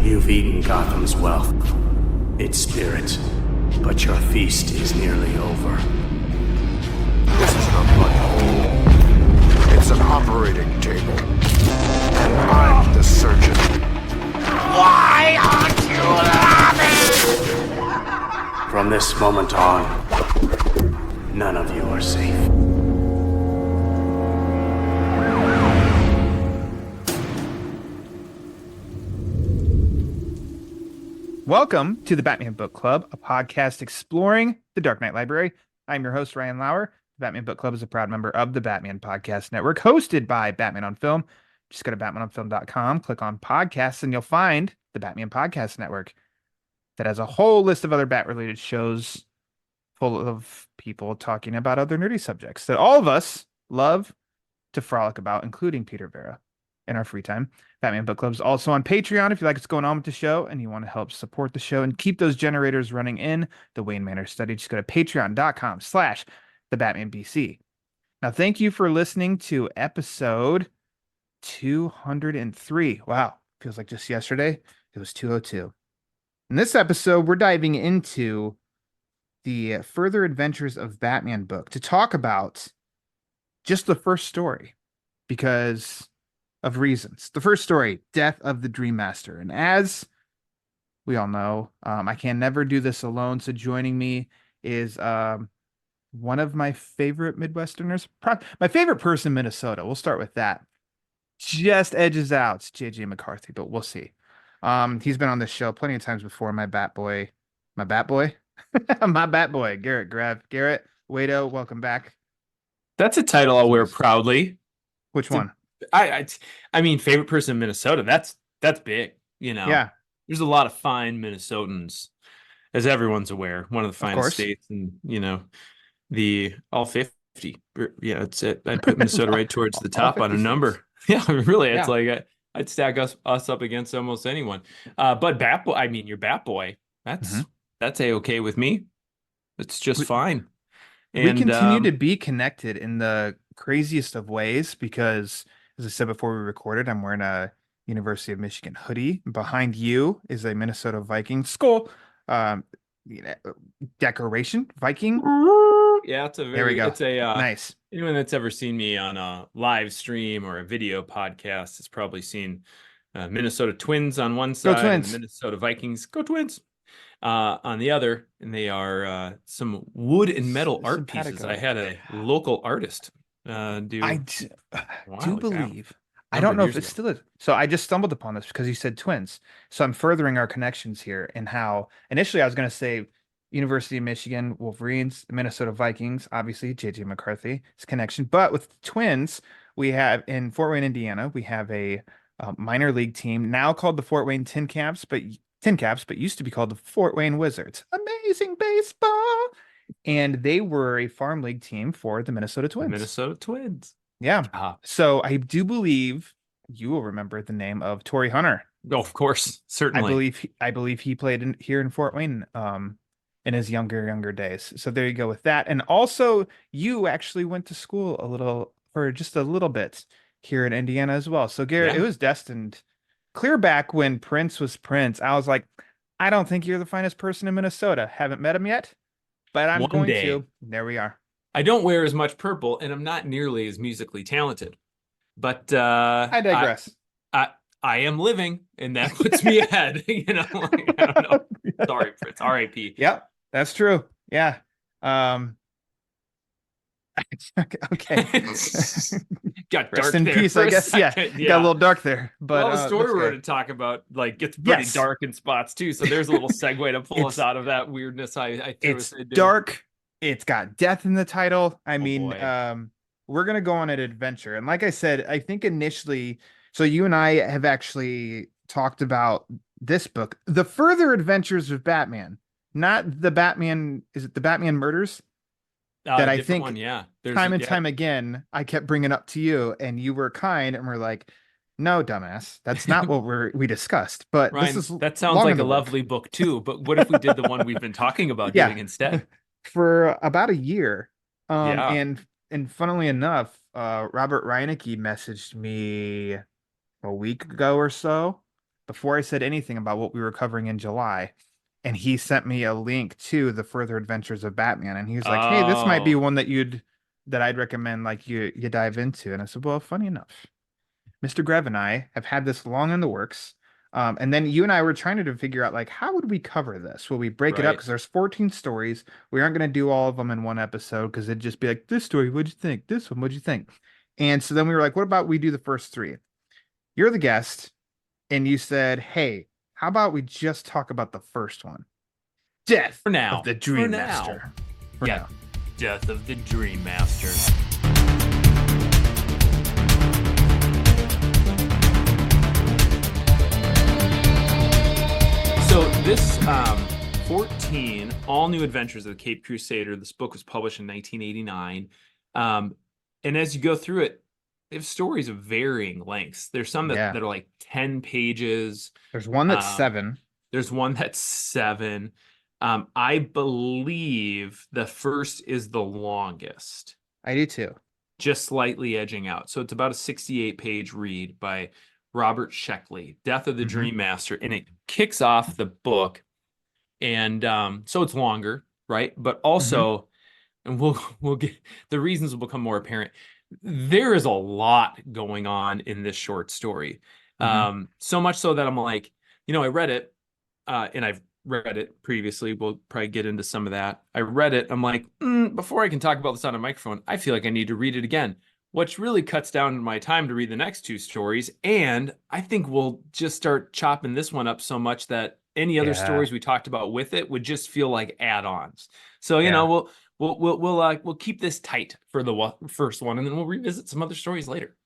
You've eaten Gotham's wealth, its spirit, but your feast is nearly over. This isn't a blood hole. It's an operating table. And I'm the surgeon. Why aren't you laughing? From this moment on, none of you are safe. Welcome to the Batman Book Club, a podcast exploring the Dark Knight Library. I'm your host, Ryan Lauer. The Batman Book Club is a proud member of the Batman Podcast Network, hosted by Batman on Film. Just go to batmanonfilm.com, click on podcasts, and you'll find the Batman Podcast Network that has a whole list of other Bat-related shows full of people talking about other nerdy subjects that all of us love to frolic about, including Peter Vera, in our free time. Batman Book Club is also on Patreon if you like what's going on with the show and you want to help support the show and keep those generators running in the Wayne Manor study. Just go to patreon.com/thebatmanbc. Now, thank you for listening to episode 203. Wow. Feels like just yesterday. It was 202. In this episode, we're diving into the further adventures of Batman book to talk about just the first story because of reasons. The first story, Death of the Dreammaster. And as we all know, I can never do this alone. So joining me is one of my favorite Midwesterners, my favorite person in Minnesota. We'll start with that. Just edges out JJ McCarthy, but we'll see. He's been on this show plenty of times before. My Bat Boy, my Bat Boy, Garret Grev. Garrett, Wado, welcome back. That's a title I'll wear proudly. Which one? I mean, favorite person in Minnesota. That's big. You know, Yeah. There's a lot of fine Minnesotans, as everyone's aware. One of the finest states, and the all 50. Yeah, it's it. I'd put Minnesota right towards the top on a number. Yeah, really. It's like I'd stack us up against almost anyone. But Bat Boy, I mean, your Bat Boy. That's a-okay with me. It's just fine. And we continue to be connected in the craziest of ways because, as I said before we recorded, I'm wearing a University of Michigan hoodie. Behind you is a Minnesota Viking skull decoration. Viking. Yeah, it's a very. There we go. It's a nice. Anyone that's ever seen me on a live stream or a video podcast has probably seen Minnesota Twins on one side and Minnesota Vikings. Go Twins! On the other, and they are some wood and metal art pieces. I had a local artist do. I do believe. I don't know if it still is. So I just stumbled upon this because you said Twins. So I'm furthering our connections here and how initially I was going to say University of Michigan Wolverines, the Minnesota Vikings, obviously JJ McCarthy's connection. But with the Twins, we have in Fort Wayne, Indiana, we have a minor league team now called the Fort Wayne Tin Caps, but used to be called the Fort Wayne Wizards. Amazing baseball. And they were a farm league team for the Minnesota Twins. Minnesota Twins. Yeah. So I do believe you will remember the name of Torrey Hunter. Oh, of course. Certainly. I believe he played here in Fort Wayne in his younger days. So there you go with that. And also you actually went to school just a little bit here in Indiana as well. So Garrett, It was destined clear back when Prince was Prince. I was like, I don't think you're the finest person in Minnesota. Haven't met him yet, but I'm going to. There we are. I don't wear as much purple, and I'm not nearly as musically talented. But I digress. I am living, and that puts me ahead. I don't know. Sorry, Prince. R.I.P. Yep, that's true. Yeah. Okay. Got dark Rest in there peace, I guess. Yeah. Got a little dark there. But the story we're going to talk about gets pretty dark in spots too. So there's a little segue to pull us out of that weirdness. It's dark. It's got death in the title. I mean, we're going to go on an adventure. And like I said, I think initially, so you and I have actually talked about this book, The Further Adventures of Batman, not the Batman. Is it the Batman Murders? That I think time and time again, I kept bringing up to you and you were kind and we're like, no, dumbass, that's not what we discussed. But Ryan, this is that sounds like a lovely book too. But what if we did the one we've been talking about doing instead? For about a year. And funnily enough, Robert Reinecke messaged me a week ago or so before I said anything about what we were covering in July. And he sent me a link to the Further Adventures of Batman. And he was like, hey, this might be Oh, one that I'd recommend like you dive into. And I said, well, funny enough, Mr. Grev and I have had this long in the works. And then you and I were trying to figure out like how would we cover this? Will we break it up? right. Because there's 14 stories. We aren't going to do all of them in one episode because it'd just be like this story, what'd you think? This one, what'd you think? And so then we were like, what about we do the first three? You're the guest, and you said, hey, how about we just talk about the first one? Death For of now. the For Dream now. Master. For Yeah. now. Death of the Dreammaster. So this 14 all new adventures of the Cape Crusader, this book was published in 1989. And as you go through it, they have stories of varying lengths. There's some that are like 10 pages. There's one that's Um, 7. There's one that's 7. I believe the first is the longest, I do too. just slightly edging out. So it's about a 68-page read by Robert Sheckley, Death of the Mhm. Dream Master. And it kicks off the book. And so it's longer, right? But also, and we'll get the reasons will become more apparent. There is a lot going on in this short story. So much so that I'm like, I read it, and I've read it previously. We'll probably get into some of that. I read it. I'm like, before I can talk about this on a microphone, I feel like I need to read it again, which really cuts down my time to read the next 2 stories. And I think we'll just start chopping this one up so much that any other Yeah. stories we talked about with it would just feel like add-ons. So, Yeah. we'll keep this tight for the first one, and then we'll revisit some other stories later.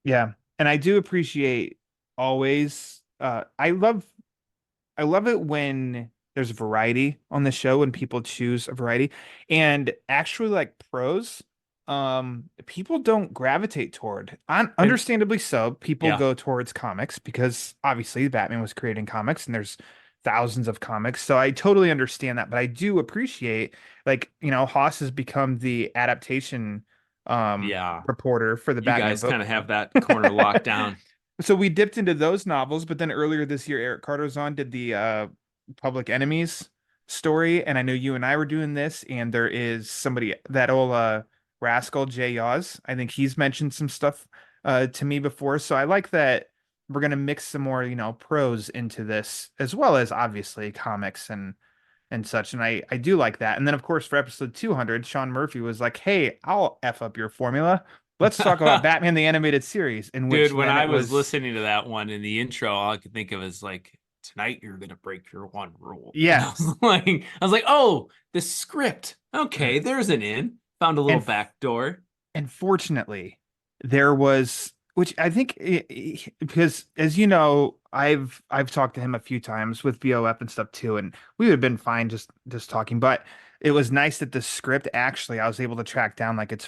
Yeah. And I do appreciate always I love it when there's variety on the show and people choose a variety. And actually like prose, people don't gravitate toward. Understandably so. People Yeah. go towards comics because obviously Batman was created in comics and there's thousands of comics. So I totally understand that, but I do appreciate like, Haas has become the adaptation Yeah. reporter for the You Batman guys book. kind of have that corner locked down. So we dipped into those novels, but then earlier this year, Eric Cardozo did the Public Enemies story, and I know you and I were doing this, and there is somebody that old rascal Jay Yaws. I think he's mentioned some stuff to me before, so I like that we're gonna mix some more, prose into this, as well as obviously comics and such, and I do like that. And then of course for episode 200, Sean Murphy was like, "Hey, I'll F up your formula. Let's talk about Batman the Animated Series," in which Dude, when then I it was was listening to that one in the intro, all I could think of is like, tonight you're gonna break your one rule. And yeah. I was like, oh, the script. Okay, there's an in. Found a little And back door. and fortunately, there was, which I think because as you know, I've talked to him a few times with VOF and stuff too, and we would have been fine just talking, but it was nice that the script actually I was able to track down like its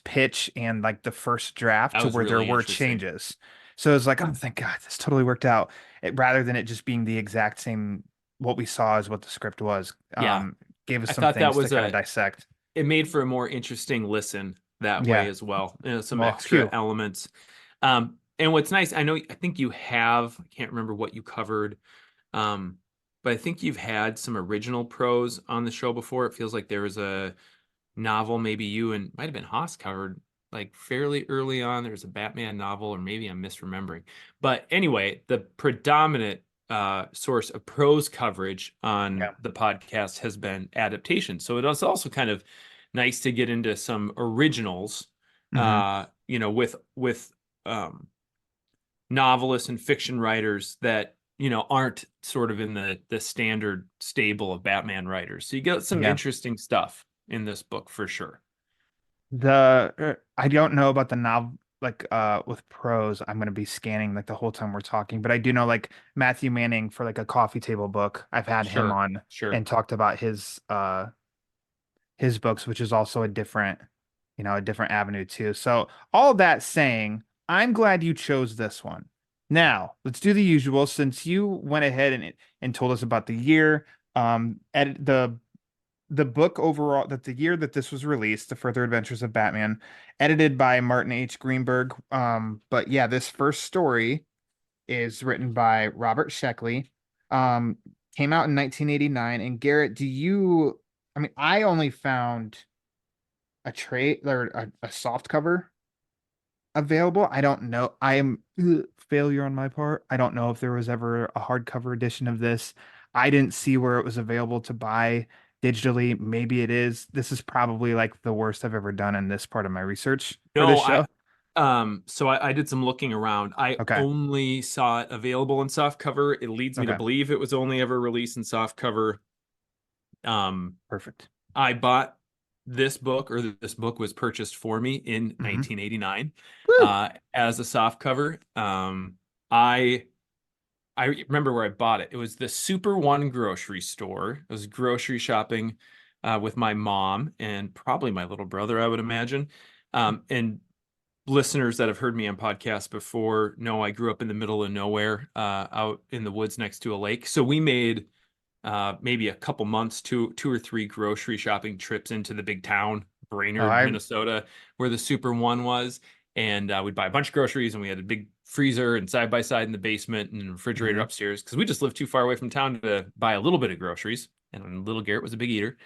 pitch and like the first draft That to was where there really were interesting. changes. So it was like, oh, thank God, this totally worked out. Rather than it just being the exact same what we saw as what the script was. Yeah. Gave us I some thought that things to was kind of dissect. it made for a more interesting listen that way Yeah. as well. Some Well, extra phew. elements. And what's nice, I think you have, I can't remember what you covered, but I think you've had some original prose on the show before. It feels like there was a novel, maybe you and might have been Haas covered like fairly early on. There's a Batman novel, or maybe I'm misremembering. But anyway, the predominant source of prose coverage on the podcast has been adaptation. So it was also kind of nice to get into some originals, with novelists and fiction writers that aren't sort of in the standard stable of Batman writers. So you get some interesting stuff in this book for sure. I don't know about the novel like with prose. I'm gonna be scanning like the whole time we're talking, but I do know like Matthew Manning for like a coffee table book. I've had him on Sure. and talked about his books, which is also a different avenue too. So all that saying, I'm glad you chose this one. Now, let's do the usual since you went ahead and told us about the year, edit the book overall, that the year that this was released, The Further Adventures of Batman, edited by Martin H. Greenberg. But yeah, this first story is written by Robert Sheckley. Um, Came out in 1989. And Garrett, I mean, I only found a trade or a soft cover available. I don't know. I am failure on my part. I don't know if there was ever a hardcover edition of this. I didn't see where it was available to buy digitally. Maybe it is. This is probably like the worst I've ever done in this part of my research for this No, show. I did some looking around. I Okay, only saw it available in soft cover. It leads me to okay, believe it was only ever released in soft cover. perfect. I bought this book, or this book was purchased for me in Hmm. 1989, Woo! as a soft cover. I I remember where I bought it. It was the Super One grocery store. I was grocery shopping with my mom and probably my little brother, I would imagine. And listeners that have heard me on podcasts before know I grew up in the middle of nowhere, out in the woods next to a lake. So we made maybe a couple months, two or three grocery shopping trips into the big town, Oh, Brainerd, Minnesota, where the Super One was. And we'd buy a bunch of groceries, and we had a big freezer and side by side in the basement and refrigerator mhm. upstairs because we just lived too far away from town to buy a little bit of groceries. And little Garrett was a big eater.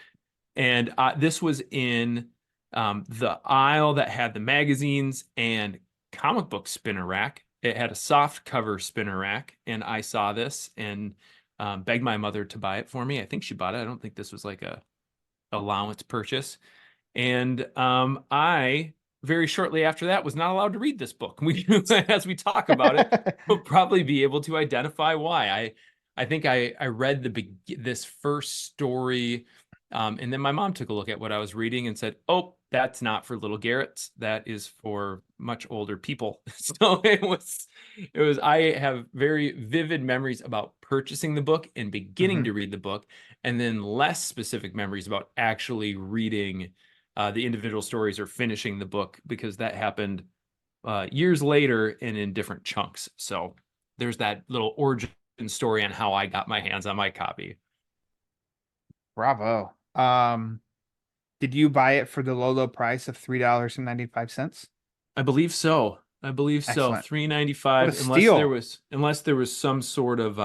And this was in the aisle that had the magazines and comic book spinner rack. It had a soft cover spinner rack, and I saw this and begged my mother to buy it for me. I think she bought it. I don't think this was like a allowance purchase. And I very shortly after that was not allowed to read this book. We, as we talk about it, we'll probably be able to identify why. I think I read this first story, and then my mom took a look at what I was reading and said, "Oh, that's not for little Garrett's. That is for much older people." So it was. I have very vivid memories about purchasing the book and beginning Mhm. to read the book, and then less specific memories about actually reading the individual stories or finishing the book, because that happened years later and in different chunks. So there's that little origin story on how I got my hands on my copy. Bravo. Did you buy it for the low, low price of $3.95? I believe so. I believe so. Excellent. What a 395, steal. unless there was some sort of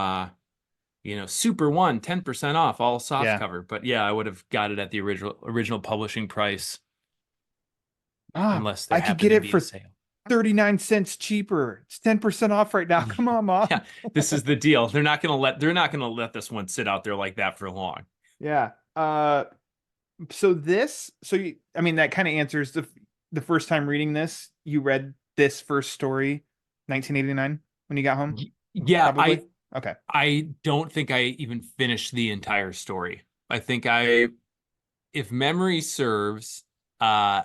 Super One, 10% off, all soft Yeah. cover. But yeah, I would have got it at the original publishing price, Mom, unless there I could get happened to it be a for sale. 39 cents cheaper. It's 10% off right now. Come on, Mom. Yeah, this is the deal. They're not gonna let this one sit out there like that for long. Yeah. I mean, that kind of answers the first time reading this. You read this first story, 1989, when you got home, Yeah, probably. Okay. I don't think I even finished the entire story. I think if memory serves, I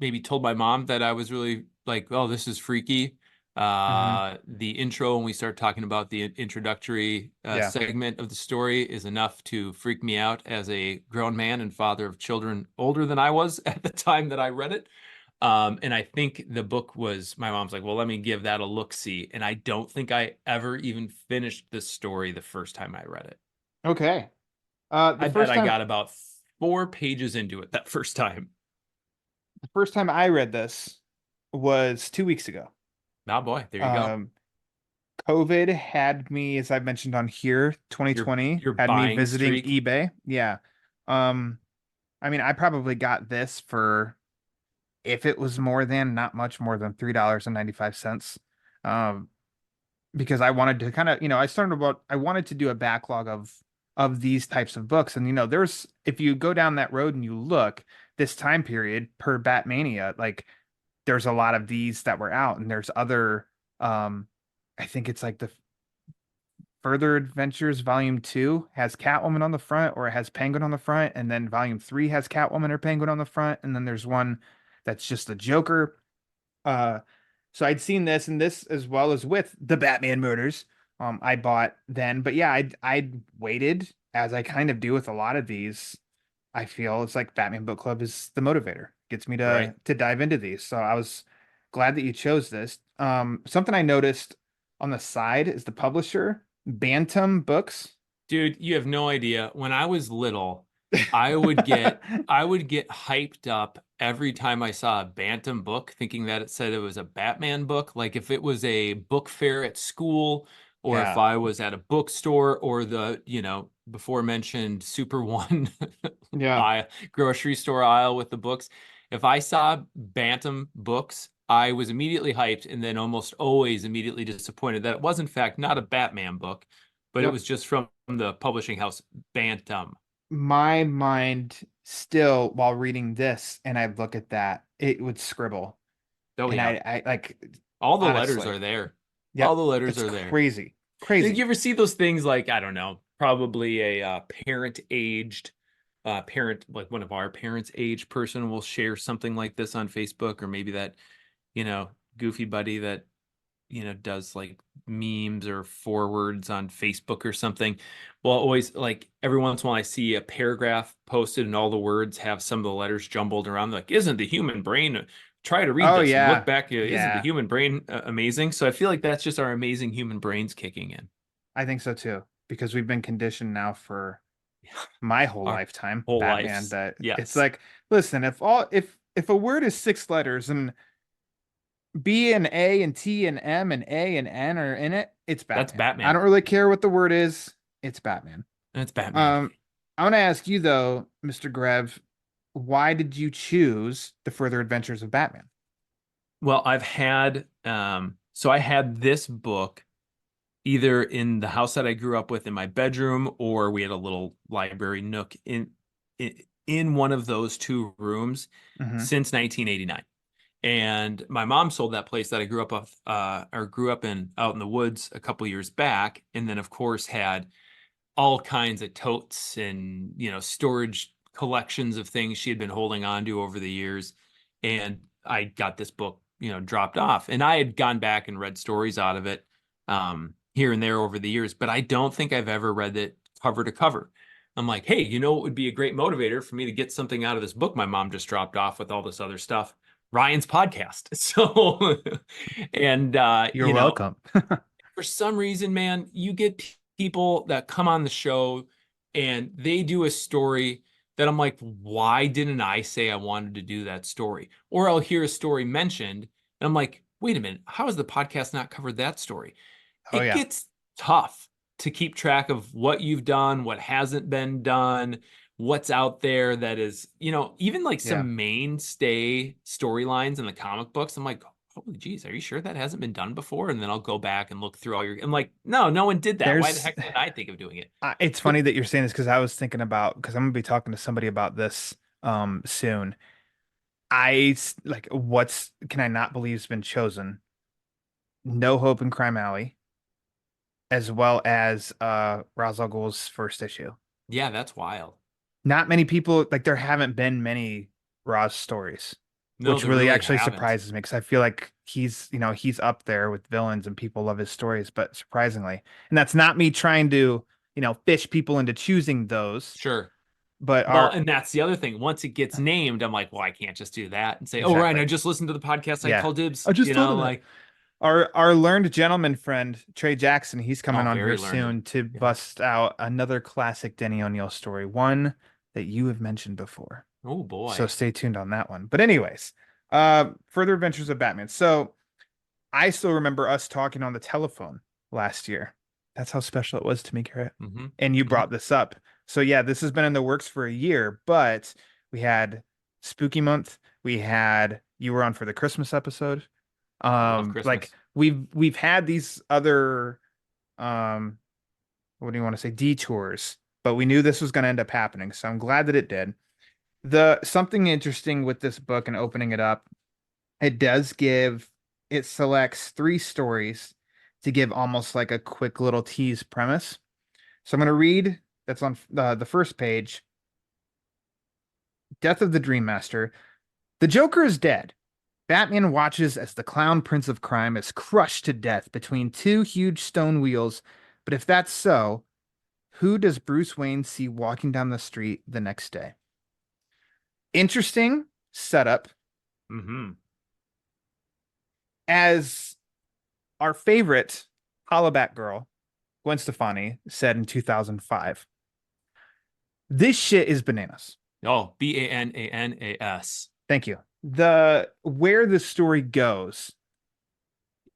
maybe told my mom that I was really like, "Oh, this is freaky." Hmm. The intro, when we start talking about the introductory Yeah. segment of the story, is enough to freak me out as a grown man and father of children older than I was at the time that I read it. And I think the book was, my mom's like, "Well, let me give that a look see." And I don't think I ever even finished the story the first time I read it. Okay. I bet I got about 4 pages into it that first time. The first time I read this was 2 weeks ago. Oh boy, there you go. Um, COVID had me, as I mentioned on here, Your 2020 your had me buying visiting streak. eBay. Yeah. Um, I mean, I probably got this for, if it was more than, not much more than $3.95. Um, because I wanted to kind of, I wanted to do a backlog of these types of books. And there's, if you go down that road and you look, this time period per Batmania, like there's a lot of these that were out, and there's other, I think it's like the Further Adventures Volume 2 has Catwoman on the front, or it has Penguin on the front, and then Volume 3 has Catwoman or Penguin on the front, and then there's one that's just the Joker. Uh, so I'd seen this, and this, as well as with the Batman murders, I bought then. But yeah, I'd waited, as I kind of do with a lot of these. I feel it's like Batman Book Club is the motivator, gets me Right. to dive into these. So I was glad that you chose this. Something I noticed on the side is the publisher, Bantam Books. Dude, you have no idea. When I was little, I would get hyped up every time I saw a Bantam book, thinking that it said it was a Batman book. Like if it was a book fair at school, or if Yeah. I was at a bookstore, or the, before mentioned Super One Yeah. aisle, grocery store aisle with the books. If I saw Bantam books, I was immediately hyped, and then almost always immediately disappointed that it was in fact not a Batman book, but it Yep. was just from the publishing house Bantam. My mind still, while reading this, and I look at that, it would scribble. Oh And yeah. I like, All the letters honestly, are there. All yep, the letters it's are there. crazy. Did you Crazy. ever see those things like, I don't know, probably a parent aged parent, like one of our parents age person will share something like this on Facebook, or maybe that, goofy buddy that, does like memes or forwards on Facebook or something. Well, always like every once in a while I see a paragraph posted and all the words have some of the letters jumbled around. Like, isn't the human brain, try to read Oh this and look yeah. back, isn't the Yeah. human brain amazing? So I feel like that's just our amazing human brains kicking in. I think so too. Because we've been conditioned now for my whole Our lifetime, whole Batman, lives. that it's Yes. like, listen, if a word is 6 letters and B and A and T and M and A and N are in it, it's That's Batman. I Batman. don't really care what the word is. It's Batman. That's Batman. Um, I want to ask you though, Mr. Grev, why did you choose The Further Adventures of Batman? Well, so I had this book either in the house that I grew up with in my bedroom, or we had a little library nook in one of those two rooms Mm-hmm. since 1989. And my mom sold that place that I grew up in out in the woods a couple years back, and then of course had all kinds of totes and storage collections of things she had been holding on to over the years. And I got this book dropped off, and I had gone back and read stories out of it here and there over the years, but I don't think I've ever read it cover to cover. I'm like, hey, what would be a great motivator for me to get something out of this book my mom just dropped off with all this other stuff? Ryan's podcast. So and You're welcome. for some reason, man, you get people that come on the show and they do a story that I'm like, why didn't I say I wanted to do that story? Or I'll hear a story mentioned and I'm like, wait a minute, how has the podcast not covered that story? Oh It yeah. gets tough to keep track of what you've done, what hasn't been done, what's out there that is, even like Yeah. some mainstay storylines in the comic books. I'm like, holy geez, are you sure that hasn't been done before? And then I'll go back and look through all your. I'm like, no one did that. Why the There's heck did I think of doing it? it's funny that you're saying this because I was thinking about because I'm gonna be talking to somebody about this soon. Like what's can I not believe has been chosen? No Hope in Crime Alley, as well as Ra's al Ghul's first issue. Yeah, that's wild. Not many people like there haven't been many Ra's stories, No, which they really really actually haven't. surprises me because I feel like he's up there with villains and people love his stories, but surprisingly, and that's not me trying to fish people into choosing those, Sure. but Well, our and that's the other thing. Once it gets named, I'm like, well, I can't just do that and say, oh, Ryan, I exactly. just listened to the podcast. I Yeah. call dibs. I just told him that. Like, Our learned gentleman friend Trey Jackson, he's oh, coming on here very learned. soon to Yeah. bust out another classic Denny O'Neil story, one that you have mentioned before. Oh So boy. stay tuned on that one. But anyways, Further Adventures of Batman. So I still remember us talking on the telephone last year. That's how special it was to me, Garrett. Mm-hmm. And you Mm-hmm. brought this up. So yeah, this has been in the works for a year, but we had Spooky Month. You were on for the Christmas episode. Love Like Christmas. we've had these other what do you want to say, detours, but we knew this was going to end up happening, so I'm glad that it did. The something interesting with this book and opening it up, it selects 3 stories to give almost like a quick little tease premise. So I'm going to read that's on the first page. Death of the Dreammaster. The Joker is dead. Batman watches as the clown prince of crime is crushed to death between 2 huge stone wheels. But if that's so, who does Bruce Wayne see walking down the street the next day? Interesting setup. Mm-hmm. As our favorite Hollaback girl, Gwen Stefani, said in 2005, This shit is bananas. Oh, Bananas. Thank you. Where the story goes,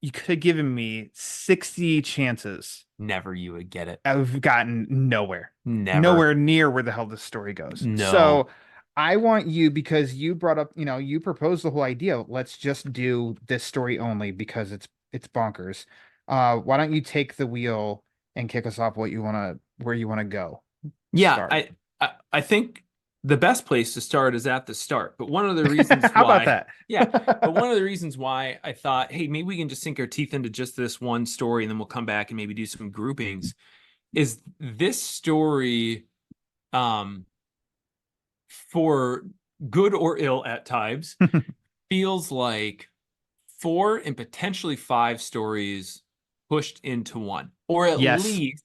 you could have given me 60 chances. Never you would get it. I've gotten nowhere. Never. Nowhere near where the hell this story goes. No. So I want you, because you brought up, you proposed the whole idea. Let's just do this story only because it's bonkers. Why don't you take the wheel and kick us off where you want to go? Yeah, I think the best place to start is at the start. But one of the reasons How about that? Yeah, but one of the reasons why I thought, hey, maybe we can just sink our teeth into just this one story and then we'll come back and maybe do some groupings, is this story, for good or ill at times, feels like 4 and potentially 5 stories pushed into one, or at least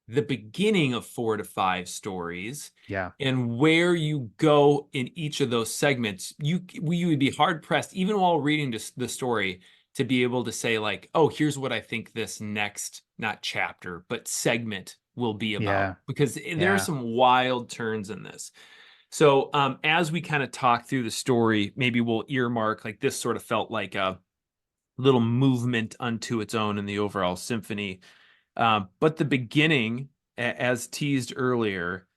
the beginning of 4 to 5 stories. Yeah. And where you go in each of those segments, you would be hard pressed, even while reading the story, to be able to say like, oh, here's what I think this next, not chapter, but segment will be about, because there are some wild turns in this. So as we kind of talk through the story, maybe we'll earmark, like, this sort of felt like a little movement unto its own in the overall symphony. But the beginning, as teased earlier,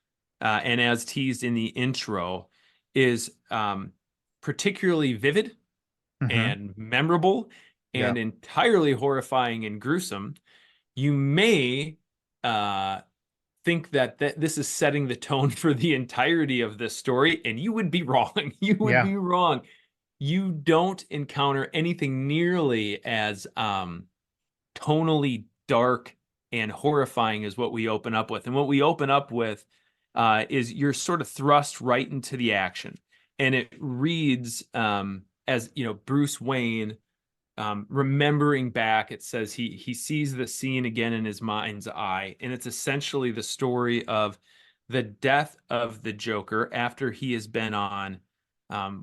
and as teased in the intro, is particularly vivid and memorable and entirely horrifying and gruesome. You may think that this is setting the tone for the entirety of this story, and you would be wrong. You would be wrong. You don't encounter anything nearly as tonally dark and horrifying as what we open up with. And what we open up with is you're sort of thrust right into the action. And it reads as, Bruce Wayne remembering back. It says he sees the scene again in his mind's eye. And it's essentially the story of the death of the Joker after he has been on.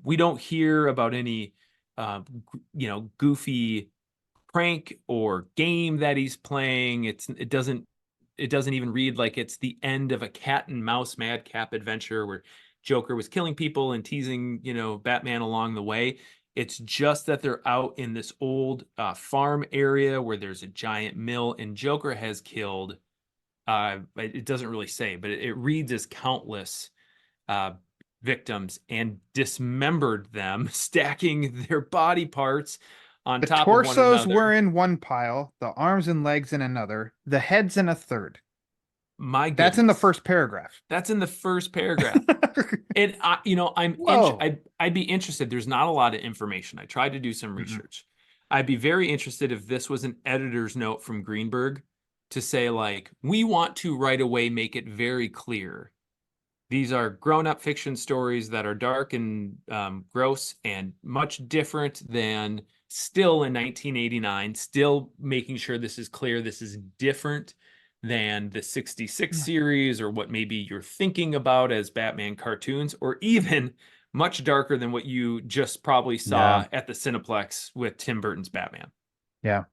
We don't hear about any, goofy prank or game that he's playing. It doesn't even read like it's the end of a cat and mouse madcap adventure where Joker was killing people and teasing, Batman along the way. It's just that they're out in this old farm area where there's a giant mill, and Joker has killed, it doesn't really say, but it reads as countless victims, and dismembered them, stacking their body parts on top of one another. The torsos were in one pile, the arms and legs in another, the heads in a third. My goodness. That's in the first paragraph. And I'd be interested. There's not a lot of information. I tried to do some research. I'd be very interested if this was an editor's note from Greenberg to say, like, we want to right away make it very clear these are grown-up fiction stories that are dark and gross and much different than, still in 1989, still making sure this is clear, this is different than the 66 series or what maybe you're thinking about as Batman cartoons, or even much darker than what you just probably saw at the Cineplex with Tim Burton's Batman. Yeah.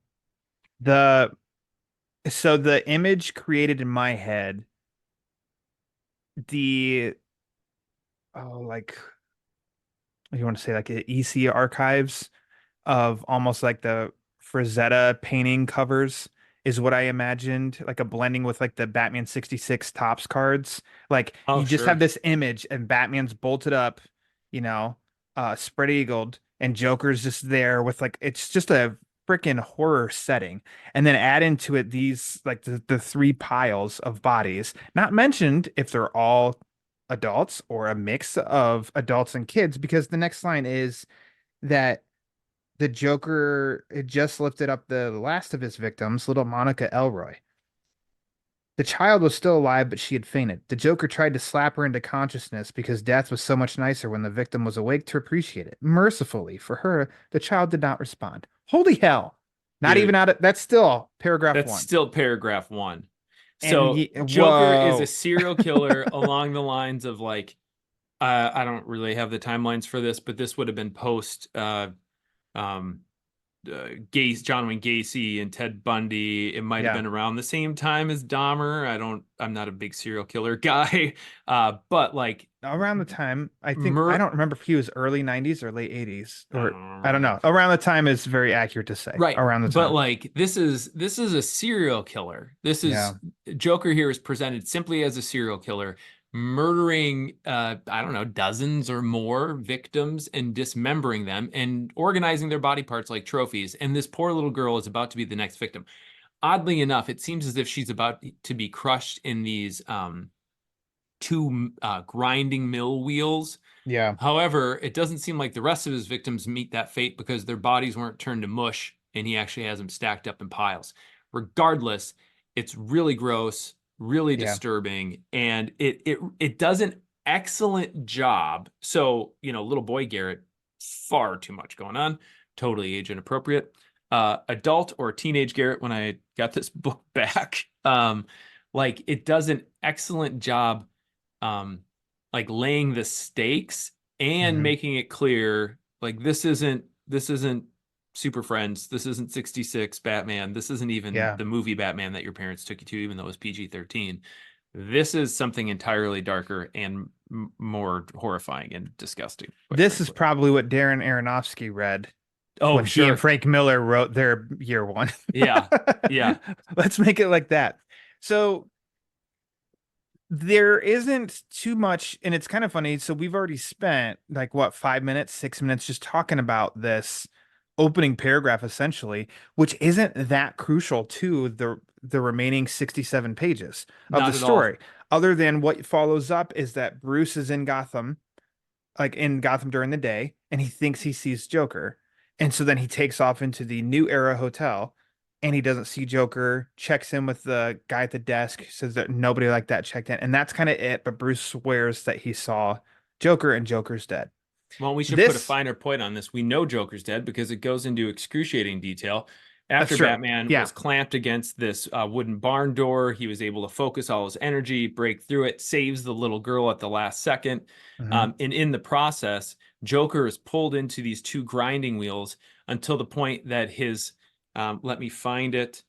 So the image created in my head, you want to say like EC archives of almost like the Frazetta painting covers is what I imagined, like a blending with like the Batman 66 Topps cards. Like you just have this image and Batman's bolted up, spread eagled, and Joker's just there with like, it's just a freaking horror setting. And then add into it these like the 3 piles of bodies, not mentioned if they're all adults or a mix of adults and kids, because the next line is that the Joker had just lifted up the last of his victims, little Monica Elroy. The child was still alive, but she had fainted. The Joker tried to slap her into consciousness because death was so much nicer when the victim was awake to appreciate it. Mercifully for her, the child did not respond. Holy hell. Not even out of, that's still paragraph 1. That's still paragraph 1. So Joker is a serial killer along the lines of like, I don't really have the timelines for this, but this would have been post John Wayne Gacy and Ted Bundy. It might have been around the same time as Dahmer. I'm not a big serial killer guy, but like around the time, I think I don't remember if he was early 90s or late 80s, or I don't know. Around the time is very accurate to say. Right. Around the time. But like this is a serial killer. This is Joker here is presented simply as a serial killer, murdering I don't know, dozens or more victims and dismembering them and organizing their body parts like trophies. And this poor little girl is about to be the next victim. Oddly enough, it seems as if she's about to be crushed in these two grinding mill wheels. Yeah. However, it doesn't seem like the rest of his victims meet that fate because their bodies weren't turned to mush and he actually has them stacked up in piles. Regardless, it's really gross, really disturbing, and it does an excellent job. So, little boy Garrett, far too much going on, totally age inappropriate. Adult or teenage Garrett, when I got this book back, like it does an excellent job like laying the stakes and making it clear, like this isn't Super Friends, this isn't 66 Batman, this isn't even the movie Batman that your parents took you to, even though it was PG-13. This is something entirely darker and more horrifying and disgusting. This is probably what Darren Aronofsky read. When he and Frank Miller wrote their year one. Yeah. Let's make it like that. So there isn't too much, and it's kind of funny. So we've already spent like 5 minutes, 6 minutes just talking about this opening paragraph, essentially, which isn't that crucial to the remaining 67 pages of the story. Other than what follows up is that Bruce is in Gotham, during the day, and he thinks he sees Joker. And so then he takes off into the New Era Hotel and he doesn't see Joker, checks in with the guy at the desk, says that nobody like that checked in. And that's kind of it. But Bruce swears that he saw Joker and Joker's dead. Well, we should put a finer point on this. We know Joker's dead because it goes into excruciating detail. After Batman was clamped against this wooden barn door, he was able to focus all his energy, break through it, saves the little girl at the last second. And in the process, Joker is pulled into these two grinding wheels until the point that his, let me find it,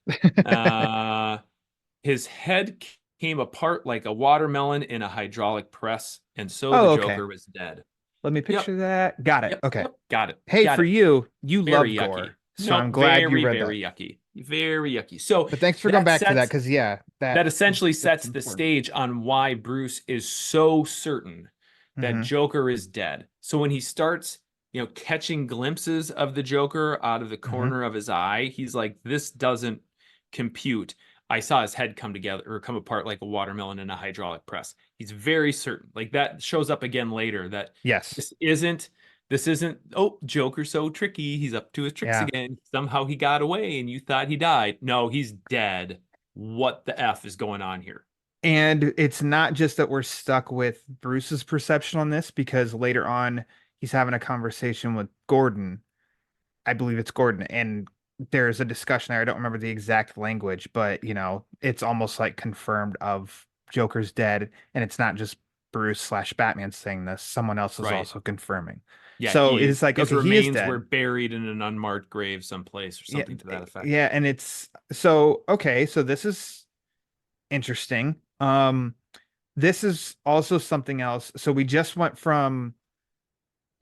his head came apart like a watermelon in a hydraulic press. And so the Joker was dead. Let me picture that. Got it. Okay. Got it. Hey, got for it. you love Very gore. yucky. So I'm glad you read very that. yucky. Very yucky. So, but thanks for going back to that, because that essentially sets the stage on why Bruce is so certain that Joker is dead. So when he starts, catching glimpses of the Joker out of the corner of his eye, he's like, this doesn't compute. I saw his head come apart like a watermelon in a hydraulic press. He's very certain. Like that shows up again later that this isn't, oh, Joker's so tricky. He's up to his tricks again. Somehow he got away and you thought he died. No, he's dead. What the F is going on here? And it's not just that we're stuck with Bruce's perception on this, because later on he's having a conversation with Gordon. I believe it's Gordon. And there's a discussion there. I don't remember the exact language, but, it's almost like confirmed of Joker's dead. And it's not just Bruce / Batman saying this. Someone else is also confirming. Yeah, so it's like, his okay, remains were buried in an unmarked grave someplace or something to that effect. Yeah, and it's so okay. So this is interesting. This is also something else. So we just went from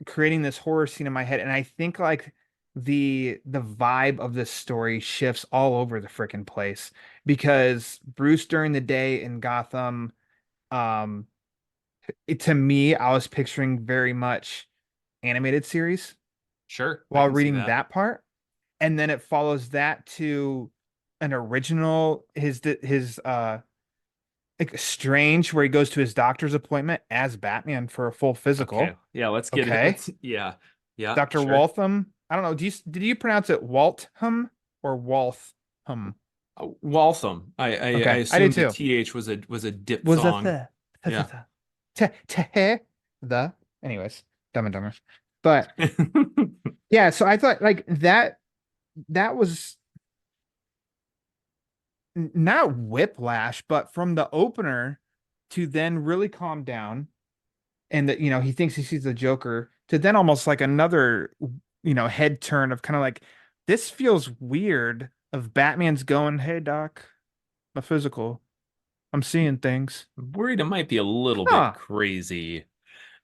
creating this horror scene in my head, and I think like the vibe of this story shifts all over the freaking place, because Bruce during the day in Gotham, to me, I was picturing very much animated series while reading that part, and then it follows that to an original his like Strange, where he goes to his doctor's appointment as Batman for a full physical. Okay. Yeah, let's get it. Yeah Dr. Waltham, I don't know, did you pronounce it Waltham or Waltham? Waltham. I assumed the TH was a diphthong. Anyways, Dumb and Dumber. But yeah, so I thought like that was not whiplash, but from the opener to then really calm down, and that he thinks he sees the Joker, to then almost like another head turn of kind of like, this feels weird of Batman's going, "Hey Doc, my physical. I'm seeing things." I'm worried it might be a little bit Huh. crazy.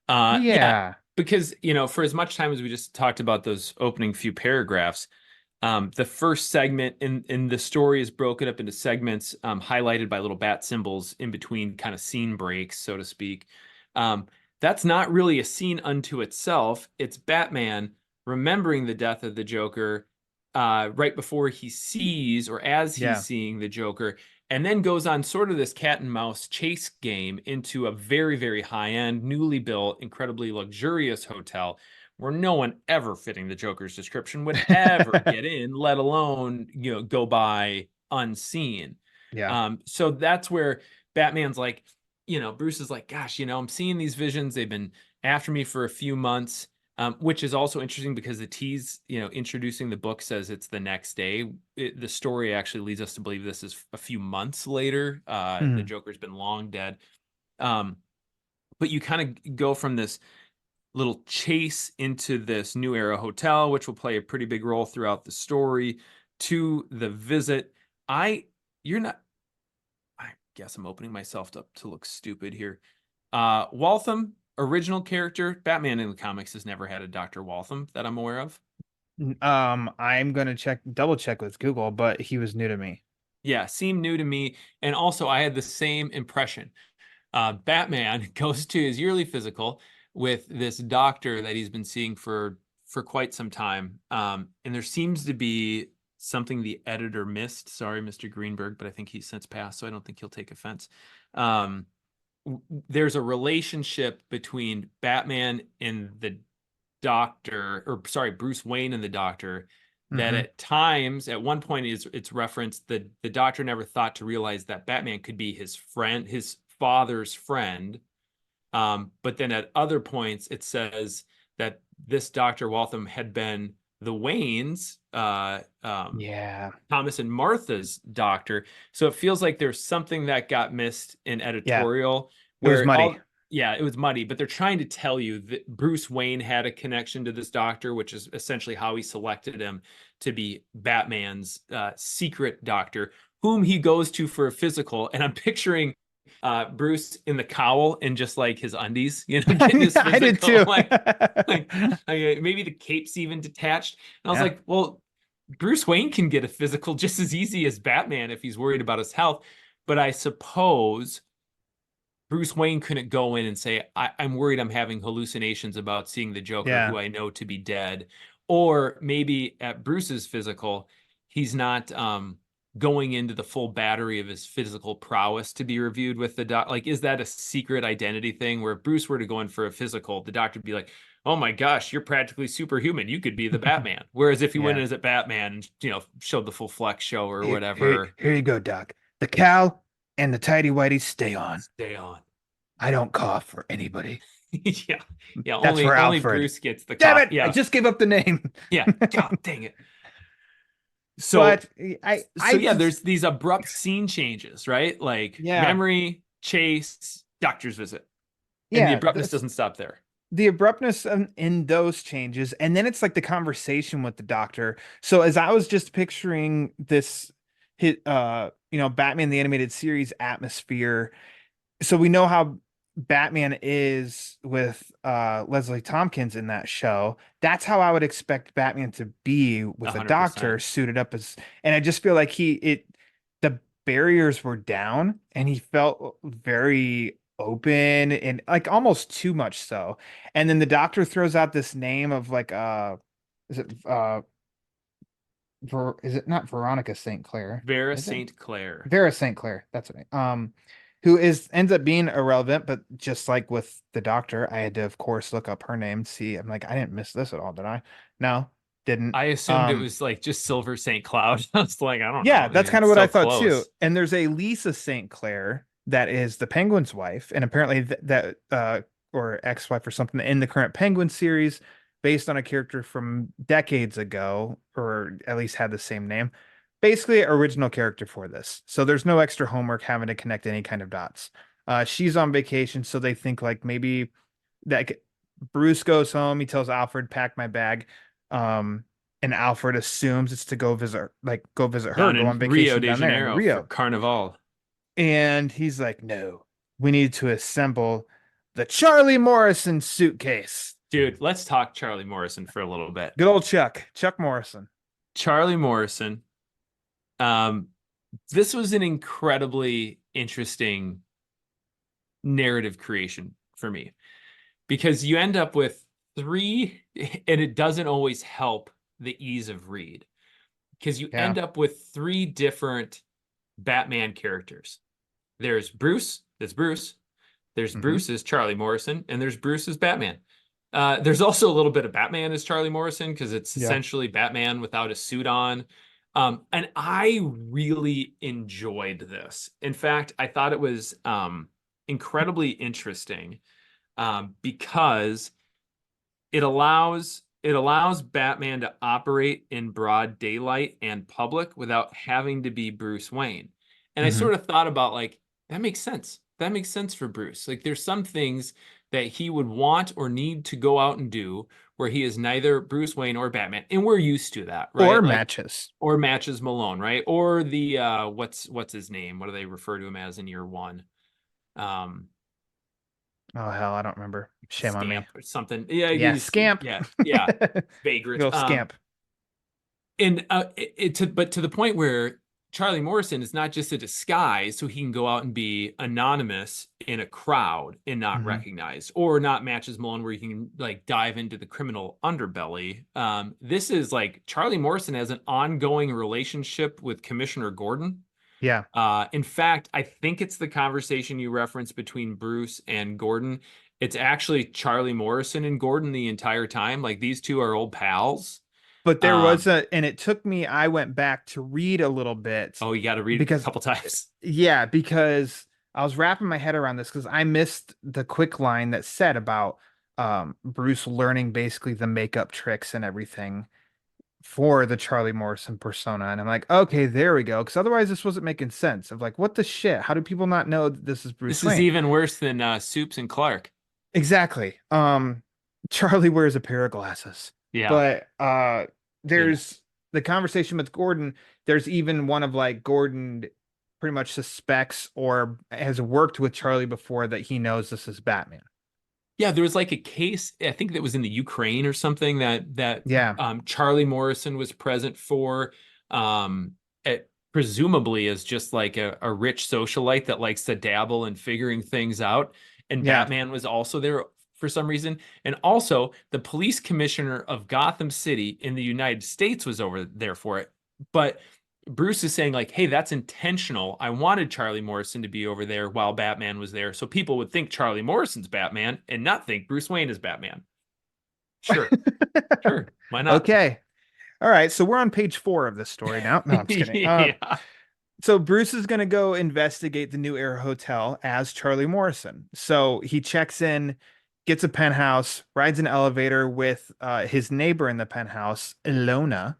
Yeah, Yeah. because for as much time as we just talked about those opening few paragraphs, the first segment in the story is broken up into segments, highlighted by little bat symbols in between kind of scene breaks, so to speak. Um, that's not really a scene unto itself. It's Batman remembering the death of the Joker right before he sees or as he's Yeah. seeing the Joker, and then goes on sort of this cat and mouse chase game into a very, very high end, newly built, incredibly luxurious hotel where no one ever fitting the Joker's description would ever get in, let alone, go by unseen. Yeah. So that's where Batman's like, Bruce is like, gosh, I'm seeing these visions. They've been after me for a few months, which is also interesting because the tease, introducing the book says it's the next day. The story actually leads us to believe this is a few months later. The Mhm. Joker's been long dead. But you kind of go from this little chase into this New Era hotel, which will play a pretty big role throughout the story, to the visit. You're not, I guess I'm opening myself up to look stupid here. Waltham, original character. Batman in the comics has never had a Dr. Waltham that I'm aware of. I'm gonna double check with Google, but he was new to me. Yeah, seemed new to me. And also, I had the same impression. Batman goes to his yearly physical with this doctor that he's been seeing for quite some time. And there seems to be something the editor missed. Sorry, Mr. Greenberg, but I think he's since passed, so I don't think he'll take offense. Um, there's a relationship between Batman and the doctor, or sorry, Bruce Wayne and the doctor, that Hmm. at times, at one point, it's referenced that the doctor never thought to realize that Batman could be his friend, his father's friend. But then at other points, it says that this Dr. Waltham had been the Waynes, Yeah. Thomas and Martha's doctor. So it feels like there's something that got missed in Yeah. editorial It was where muddy. yeah, it was muddy, but they're trying to tell you that Bruce Wayne had a connection to this doctor, which is essentially how he selected him to be Batman's secret doctor, whom he goes to for a physical. And I'm picturing Bruce in the cowl and just like his undies, getting his I did physical, too. like maybe the cape's even detached. And I was Yeah. like, well, Bruce Wayne can get a physical just as easy as Batman if he's worried about his health. But I suppose Bruce Wayne couldn't go in and say, I'm worried I'm having hallucinations about seeing the Joker, Yeah. who I know to be dead. Or maybe at Bruce's physical, he's not going into the full battery of his physical prowess to be reviewed with the doc. Like, is that a secret identity thing where if Bruce were to go in for a physical, the doctor would be like, oh my gosh, you're practically superhuman. You could be the Batman. Whereas if he went Yeah. in as a Batman and, showed the full flex show or Here, here, whatever, here you go, Doc. The cowl and the tidy whities stay on. stay on. I don't cough for anybody. Yeah. Yeah. That's for Only Alfred. Bruce gets the Damn cough. it! I Yeah. just gave up the name. Yeah. God dang it. So, But I so I yeah, just there's these abrupt scene changes, right? Like yeah. memory, chase, doctor's visit. And the Yeah, abruptness doesn't stop there. the abruptness in those changes, and then it's like the conversation with the doctor. So as I was just picturing this hit Batman the animated series atmosphere, so we know how Batman is with Leslie Tompkins in that show. That's how I would expect Batman to be with a doctor 100%. suited up as, and I just feel like the barriers were down and he felt very open and like almost too much so. And then the doctor throws out this name of like is it is it not Veronica St. Clair? Vera Is it? St. Clair. Vera St. Clair, that's her name. Who is ends up being irrelevant, but just like with the doctor, I had to, of course, look up her name. See, I'm like, I didn't miss this at all, did I? No, didn't. I assumed it was like just Silver St. Cloud. I was like, I don't Yeah, know. that's kind of It's what I so thought too. close. And there's a Lisa St. Clair that is the Penguin's wife, and apparently that or ex-wife or something in the current Penguin series, based on a character from decades ago, or at least had the same name. Basically, original character for this. So there's no extra homework having to connect any kind of dots. She's on vacation, so they think like maybe that Bruce goes home. He tells Alfred, "Pack my bag." Um, and Alfred assumes it's to go visit her, Down go on in Rio vacation de down there in Janeiro for Rio. Carnival. And he's like, no, we need to assemble the Charlie Morrison suitcase. Dude, let's talk Charlie Morrison for a little bit. Good old Chuck Morrison. Charlie Morrison. This was an incredibly interesting narrative creation for me, because you end up with three, and it doesn't always help the ease of read, because you end up with three different Batman characters. There's Bruce, that's Bruce. There's Bruce as Charlie Morrison, and there's Bruce as Batman. There's also a little bit of Batman as Charlie Morrison, because it's essentially Batman without a suit on. And I really enjoyed this. In fact, I thought it was incredibly interesting, because it allows Batman to operate in broad daylight and public without having to be Bruce Wayne. And I sort of thought about, like, that makes sense. That makes sense for Bruce. Like, there's some things that he would want or need to go out and do where he is neither Bruce Wayne or Batman. And we're used to that, right? Or like, matches. Or matches Malone, right? Or the what's his name? What do they refer to him as in year one? Oh hell, I don't remember. Shame on me. Or something. Yeah, yeah, Scamp. Yeah. Vagrant. Little Scamp. And but to the point where Charlie Morrison is not just a disguise so he can go out and be anonymous in a crowd and not recognized, or not matches Malone where you can like dive into the criminal underbelly. This is like Charlie Morrison has an ongoing relationship with Commissioner Gordon. Yeah. In fact, I think it's the conversation you referenced between Bruce and Gordon. It's actually Charlie Morrison and Gordon the entire time. Like, these two are old pals. But there was and it took me, I went back to read a little bit. Oh, you got to read it a couple times. Yeah, because I was wrapping my head around this, because I missed the quick line that said about Bruce learning basically the makeup tricks and everything for the Charlie Morrison persona. And I'm like, okay, there we go. Because otherwise this wasn't making sense of like, what the shit? How do people not know that this is Bruce Wayne? This is even worse than Soups and Clark. Exactly. Charlie wears a pair of glasses. Yeah. But there's the conversation with Gordon. There's even one of like Gordon pretty much suspects or has worked with Charlie before that he knows this is Batman. Yeah, there was like a case, I think that was in the Ukraine or something that Charlie Morrison was present for, presumably as just like a rich socialite that likes to dabble in figuring things out. And Batman was also there for some reason. And also the police commissioner of Gotham City in the United States was over there for it. But Bruce is saying like, hey, that's intentional. I wanted Charlie Morrison to be over there while Batman was there, so people would think Charlie Morrison's Batman and not think Bruce Wayne is Batman. Sure. Sure. Why not? Okay. All right. So we're on page 4 of this story now. No, I'm just kidding. So Bruce is going to go investigate the New Era Hotel as Charlie Morrison. So he checks in, gets a penthouse, rides an elevator with his neighbor in the penthouse, Ilona.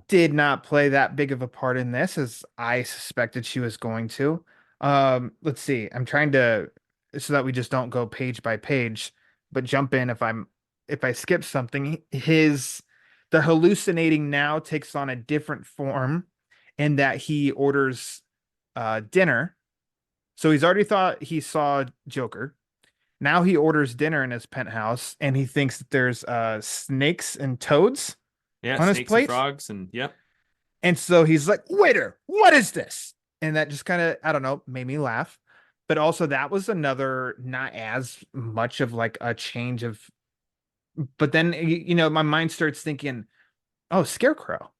Did not play that big of a part in this as I suspected she was going to. Let's see. I'm trying to, so that we just don't go page by page, but jump in if I skip something. The hallucinating now takes on a different form in that he orders dinner. So he's already thought he saw Joker. Now he orders dinner in his penthouse, and he thinks that there's snakes and toads on his plate. And frogs, and And so he's like, waiter, what is this? And that just kind of, I don't know, made me laugh. But also that was another not as much of like a change of, but then, my mind starts thinking, oh, Scarecrow.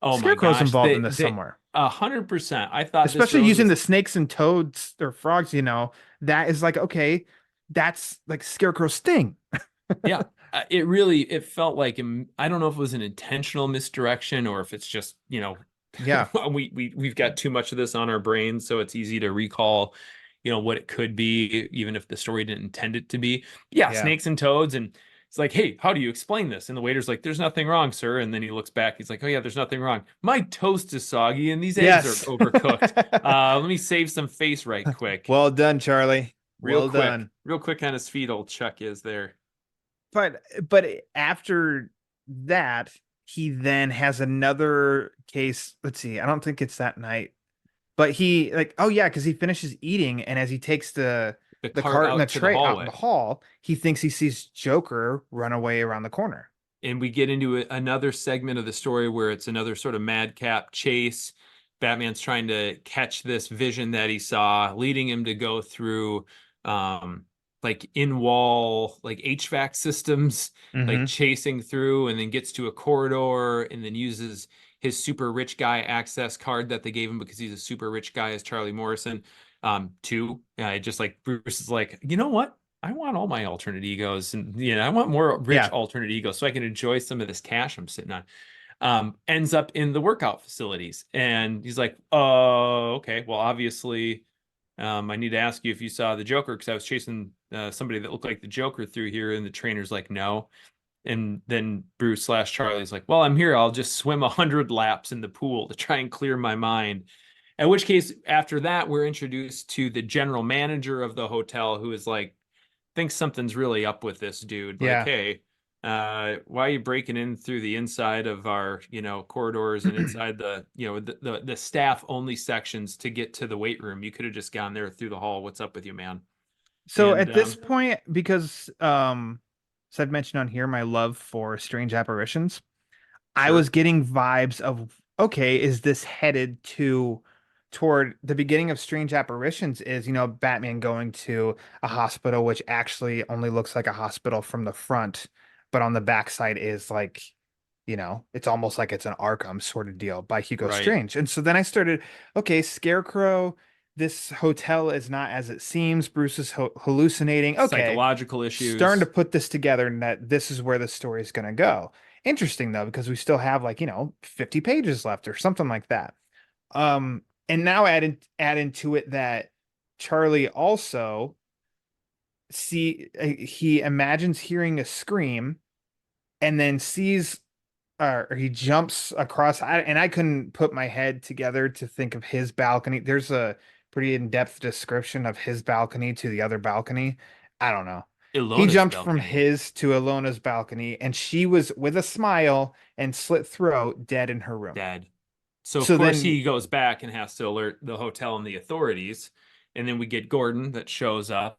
Oh, Scarecrow's involved in this somewhere. 100%. I thought, especially using the snakes and toads or frogs, that is like, okay, that's like Scarecrow's thing. Yeah. It felt like, I don't know if it was an intentional misdirection or if it's just, we've got too much of this on our brains, so it's easy to recall, what it could be, even if the story didn't intend it to be. Yeah. Snakes and toads. And it's like, hey, how do you explain this? And the waiter's like, there's nothing wrong, sir. And then he looks back. He's like, oh yeah, there's nothing wrong. My toast is soggy and these eggs are overcooked. Let me save some face right quick. Well done, Charlie. Real quick on his feet, old Chuck is there. But after that, he then has another case. Let's see. I don't think it's that night, but he like, oh yeah, because he finishes eating, and as he takes The the cart cart and the out to the tray out in the hallway. hall, he thinks he sees Joker run away around the corner. And we get into another segment of the story where it's another sort of madcap chase. Batman's trying to catch this vision that he saw, leading him to go through like in-wall like HVAC systems, like Mm-hmm. chasing through, and then gets to a corridor and then uses his super rich guy access card that they gave him because he's a super rich guy as Charlie Morrison. To just like Bruce is like, you know what? I want all my alternate egos, and I want more rich Yeah. alternate egos so I can enjoy some of this cash I'm sitting on. Ends up in the workout facilities, and he's like, "Oh, okay. Well, obviously, I need to ask you if you saw the Joker because I was chasing somebody that looked like the Joker through here." And the trainer's like, "No." And then Bruce slash Charlie's like, "Well, I'm here. I'll just swim 100 laps in the pool to try and clear my mind." In which case, after that, we're introduced to the general manager of the hotel, who is like, thinks something's really up with this dude. Like, Yeah. hey, why are you breaking in through the inside of our, corridors and inside the, the staff only sections to get to the weight room? You could have just gone there through the hall. What's up with you, man? So And at this point, because as I've mentioned on here, my love for strange apparitions, I was sure, getting vibes of, okay, is this headed toward the beginning of Strange Apparitions is, Batman going to a hospital which actually only looks like a hospital from the front, but on the backside is like, it's almost like it's an Arkham sort of deal by Hugo right. Strange. And so then I started, okay, Scarecrow, this hotel is not as it seems. Bruce is hallucinating. Okay, Psychological starting to issues. put this together and that this is where the story is going to go. Interesting though, because we still have like, 50 pages left or something like that. And now add into it that Charlie also he imagines hearing a scream and then sees or he jumps across and I couldn't put my head together to think of his balcony. There's a pretty in-depth description of his balcony to the other balcony. I don't know. He Ilona's jumped from balcony. his to Alona's balcony and she was with a smile and slit throat dead in her room. Dead. So of So course then he goes back and has to alert the hotel and the authorities. And then we get Gordon that shows up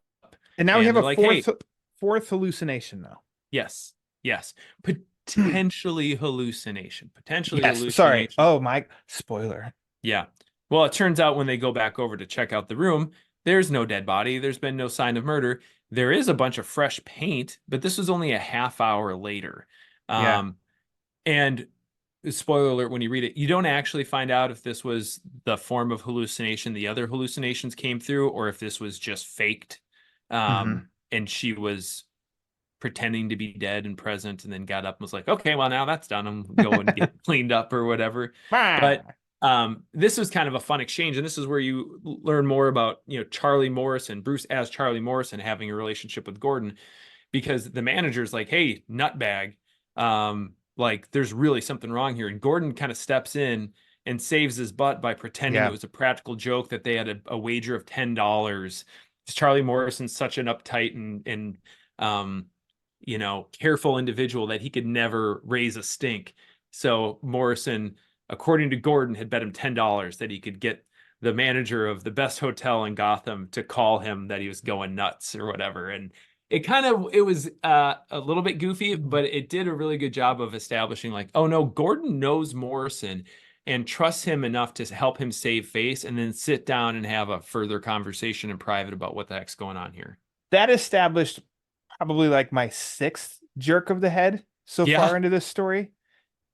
and now we and have they're a like, hey, fourth hallucination though. yes, yes. Potentially hallucination. Potentially Yes, sorry. hallucination. Oh, Mike, spoiler. Yeah. Well, it turns out when they go back over to check out the room, there's no dead body. There's been no sign of murder. There is a bunch of fresh paint, but this was only a half hour later. Yeah. And spoiler alert, when you read it, you don't actually find out if this was the form of hallucination the other hallucinations came through, or if this was just faked. Hmm. And she was pretending to be dead and present and then got up and was like, okay, well, now that's done. I'm going to get cleaned up or whatever. But this was kind of a fun exchange. And this is where you learn more about, Charlie Morrison, Bruce as Charlie Morrison having a relationship with Gordon, because the manager's like, hey, nutbag, like there's really something wrong here. And Gordon kind of steps in and saves his butt by pretending it Yeah. was a practical joke that they had a wager of $10. Charlie Morrison's such an uptight and careful individual that he could never raise a stink. So Morrison, according to Gordon, had bet him $10 that he could get the manager of the best hotel in Gotham to call him that he was going nuts or whatever. And it was a little bit goofy, but it did a really good job of establishing like, oh no, Gordon knows Morrison and trusts him enough to help him save face and then sit down and have a further conversation in private about what the heck's going on here. That established probably like my sixth jerk of the head so Yeah. far into this story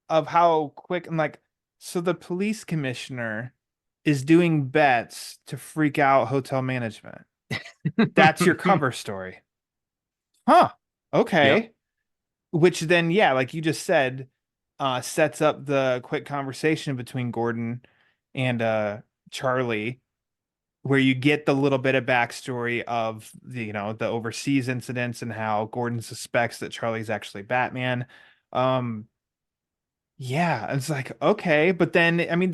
of how quick and like, so the police commissioner is doing bets to freak out hotel management. That's your cover story. Huh. Yep. Okay. Which then, yeah, like you just said, sets up the quick conversation between Gordon and Charlie, where you get the little bit of backstory of the overseas incidents and how Gordon suspects that Charlie's actually Batman. Um, yeah, it's like okay, but then I mean,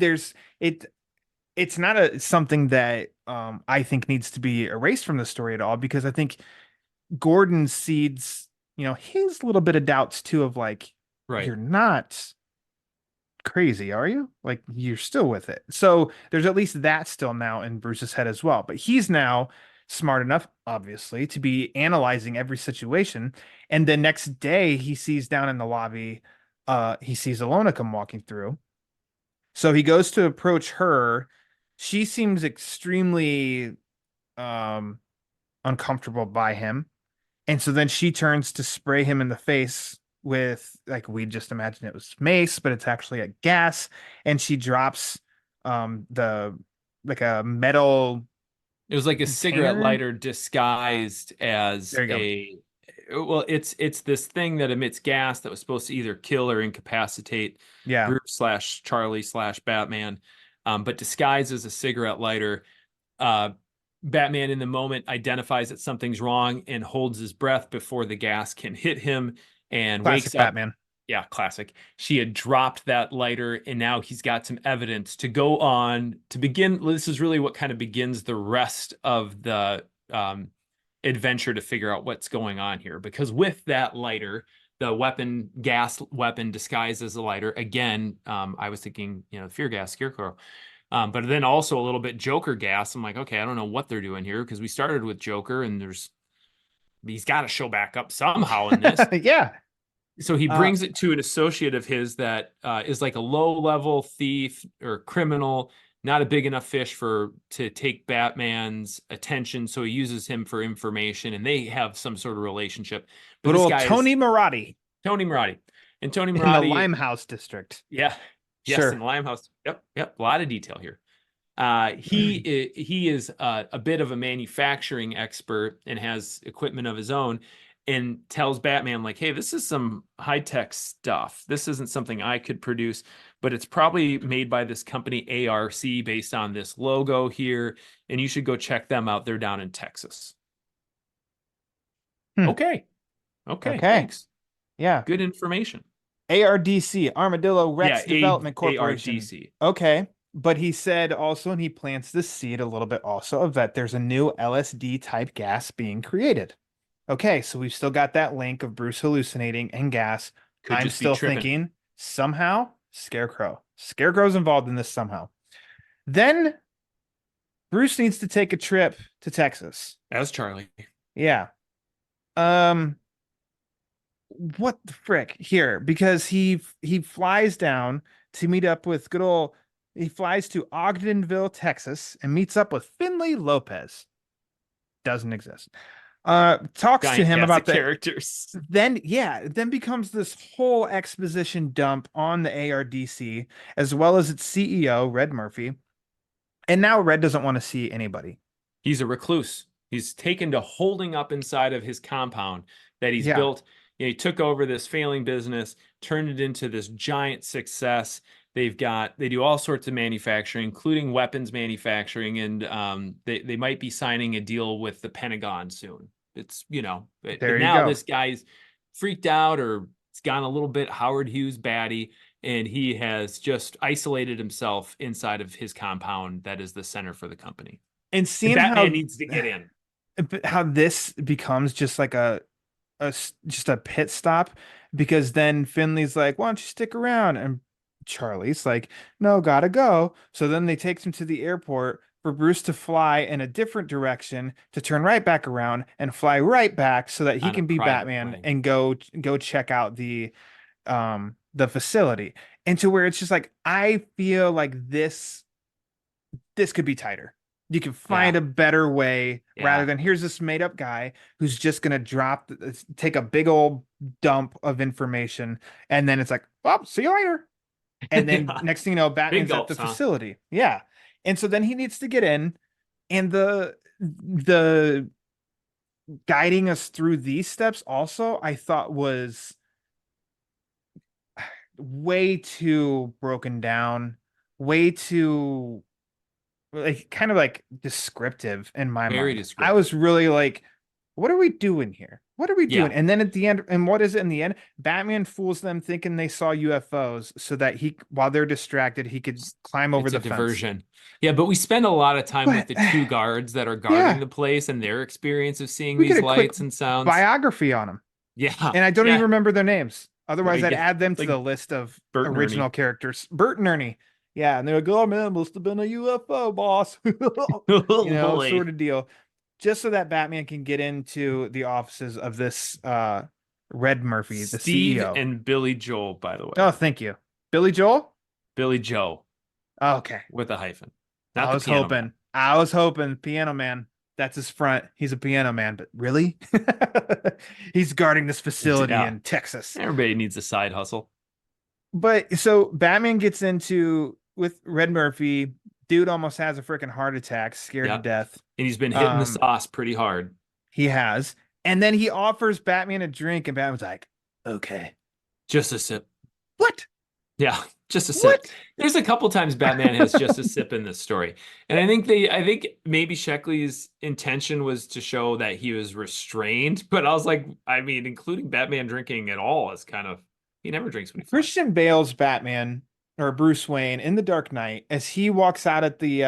it's not something that I think needs to be erased from the story at all because I think Gordon seeds his little bit of doubts too of like Right. you're not crazy, are you? Like, you're still with it. So there's at least that still now in Bruce's head as well. But he's now smart enough, obviously, to be analyzing every situation. And the next day, he sees down in the lobby, he sees Alona come walking through. So he goes to approach her. She seems extremely um uncomfortable by him. And so then she turns to spray him in the face with, like, we just imagined it was mace, but it's actually a gas. And she drops the like a metal It was like a cigarette container. lighter disguised as There you go. a well, it's this thing that emits gas that was supposed to either kill or incapacitate Yeah. Bruce slash Charlie slash Batman, but disguised as a cigarette lighter. Batman in the moment identifies that something's wrong and holds his breath before the gas can hit him and Classic wakes up. Batman. Yeah, classic. She had dropped that lighter, and now he's got some evidence to go on to begin. This is really what kind of begins the rest of the adventure to figure out what's going on here. Because with that lighter, the weapon, gas weapon disguised as a lighter, again, I was thinking, fear gas, scarecrow. But then also a little bit Joker gas. I'm like, okay, I don't know what they're doing here because we started with Joker, and he's got to show back up somehow in this. Yeah. So he brings it to an associate of his that is like a low-level thief or criminal, not a big enough fish to take Batman's attention. So he uses him for information, and they have some sort of relationship. But Good this old guy Tony is Marotti Tony Marotti, and Tony in the Marotti, Limehouse district. yeah, yes, Sure. in Limehouse. Yep, a lot of detail here. He is a bit of a manufacturing expert and has equipment of his own, and tells Batman, like, hey, this is some high-tech stuff. This isn't something I could produce, but it's probably made by this company ARC based on this logo here, and you should go check them out. They're down in Texas. Okay, thanks. Yeah. Good information. ARDC, Armadillo Rex Development Corporation. ARDC. Okay. But he said also, and he plants the seed a little bit also, of that there's a new LSD type gas being created. Okay, so we've still got that link of Bruce hallucinating and gas. I'm still thinking somehow Scarecrow. Scarecrow's involved in this somehow. Then Bruce needs to take a trip to Texas. As Charlie. Yeah. What the frick here? Because he flies down to meet up with he flies to Ogdenville, Texas, and meets up with Finley Lopez. Doesn't exist. Talks to him about the characters. Then becomes this whole exposition dump on the ARDC, as well as its CEO, Red Murphy. And now Red doesn't want to see anybody. He's a recluse. He's taken to holding up inside of his compound that he's built. He took over this failing business, turned it into this giant success. They do all sorts of manufacturing, including weapons manufacturing, and they might be signing a deal with the Pentagon soon. It's, but now this guy's freaked out, or it's gone a little bit Howard Hughes batty, and he has just isolated himself inside of his compound that is the center for the company. And seeing Batman needs to get in. How this becomes just like a pit stop, because then Finley's like, why don't you stick around? And Charlie's like, no, gotta go. So then they take him to the airport for Bruce to fly in a different direction, to turn right back around and fly right back so that he can be Batman and go check out the facility. And to where it's just like, I feel like this could be tighter. You can find a better way rather than here's this made up guy who's just going to take a big old dump of information. And then it's like, well, see you later. And then next thing you know, Batman's at the facility. Yeah. And so then he needs to get in, and the guiding us through these steps also, I thought, was way too broken down, way too kind of like descriptive in my mind. Descriptive. I was really like, what are we doing here? What are we doing? And then at the end, and what is it in the end? Batman fools them thinking they saw UFOs so that while they're distracted, he could climb over the fence. Diversion. Yeah, but we spend a lot of time with the two guards that are guarding the place and their experience of seeing these lights and sounds. Biography on them. Yeah. And I don't even remember their names. Otherwise, I'd add them to like the list of Bert and original Ernie. characters. Bert and Ernie. Yeah, and they're like, "Oh man, must have been a UFO, boss." Oh Sort boy. of deal. Just so that Batman can get into the offices of this Red Murphy, the Steve CEO. and Billy Joel, by the way. Oh, thank you. Billy Joel? Billy Joe Okay. with a hyphen. Not I the was piano man. hoping. I was hoping Piano Man. That's his front. He's a piano man, but really? He's guarding this facility Yeah. in Texas. Everybody needs a side hustle. But so Batman gets into with Red Murphy. Dude almost has a freaking heart attack, scared to Yeah. death. And he's been hitting the Um, sauce pretty hard. he has. And then he offers Batman a drink, and Batman's like, okay. Just a sip. What? Yeah, just a sip. What? There's a couple times Batman has just a sip in this story. And I think maybe Sheckley's intention was to show that he was restrained, but I was like, I mean, including Batman drinking at all is kind of, he never drinks when he flies. Christian Bale's Batman or Bruce Wayne in The Dark Knight, as he walks out at the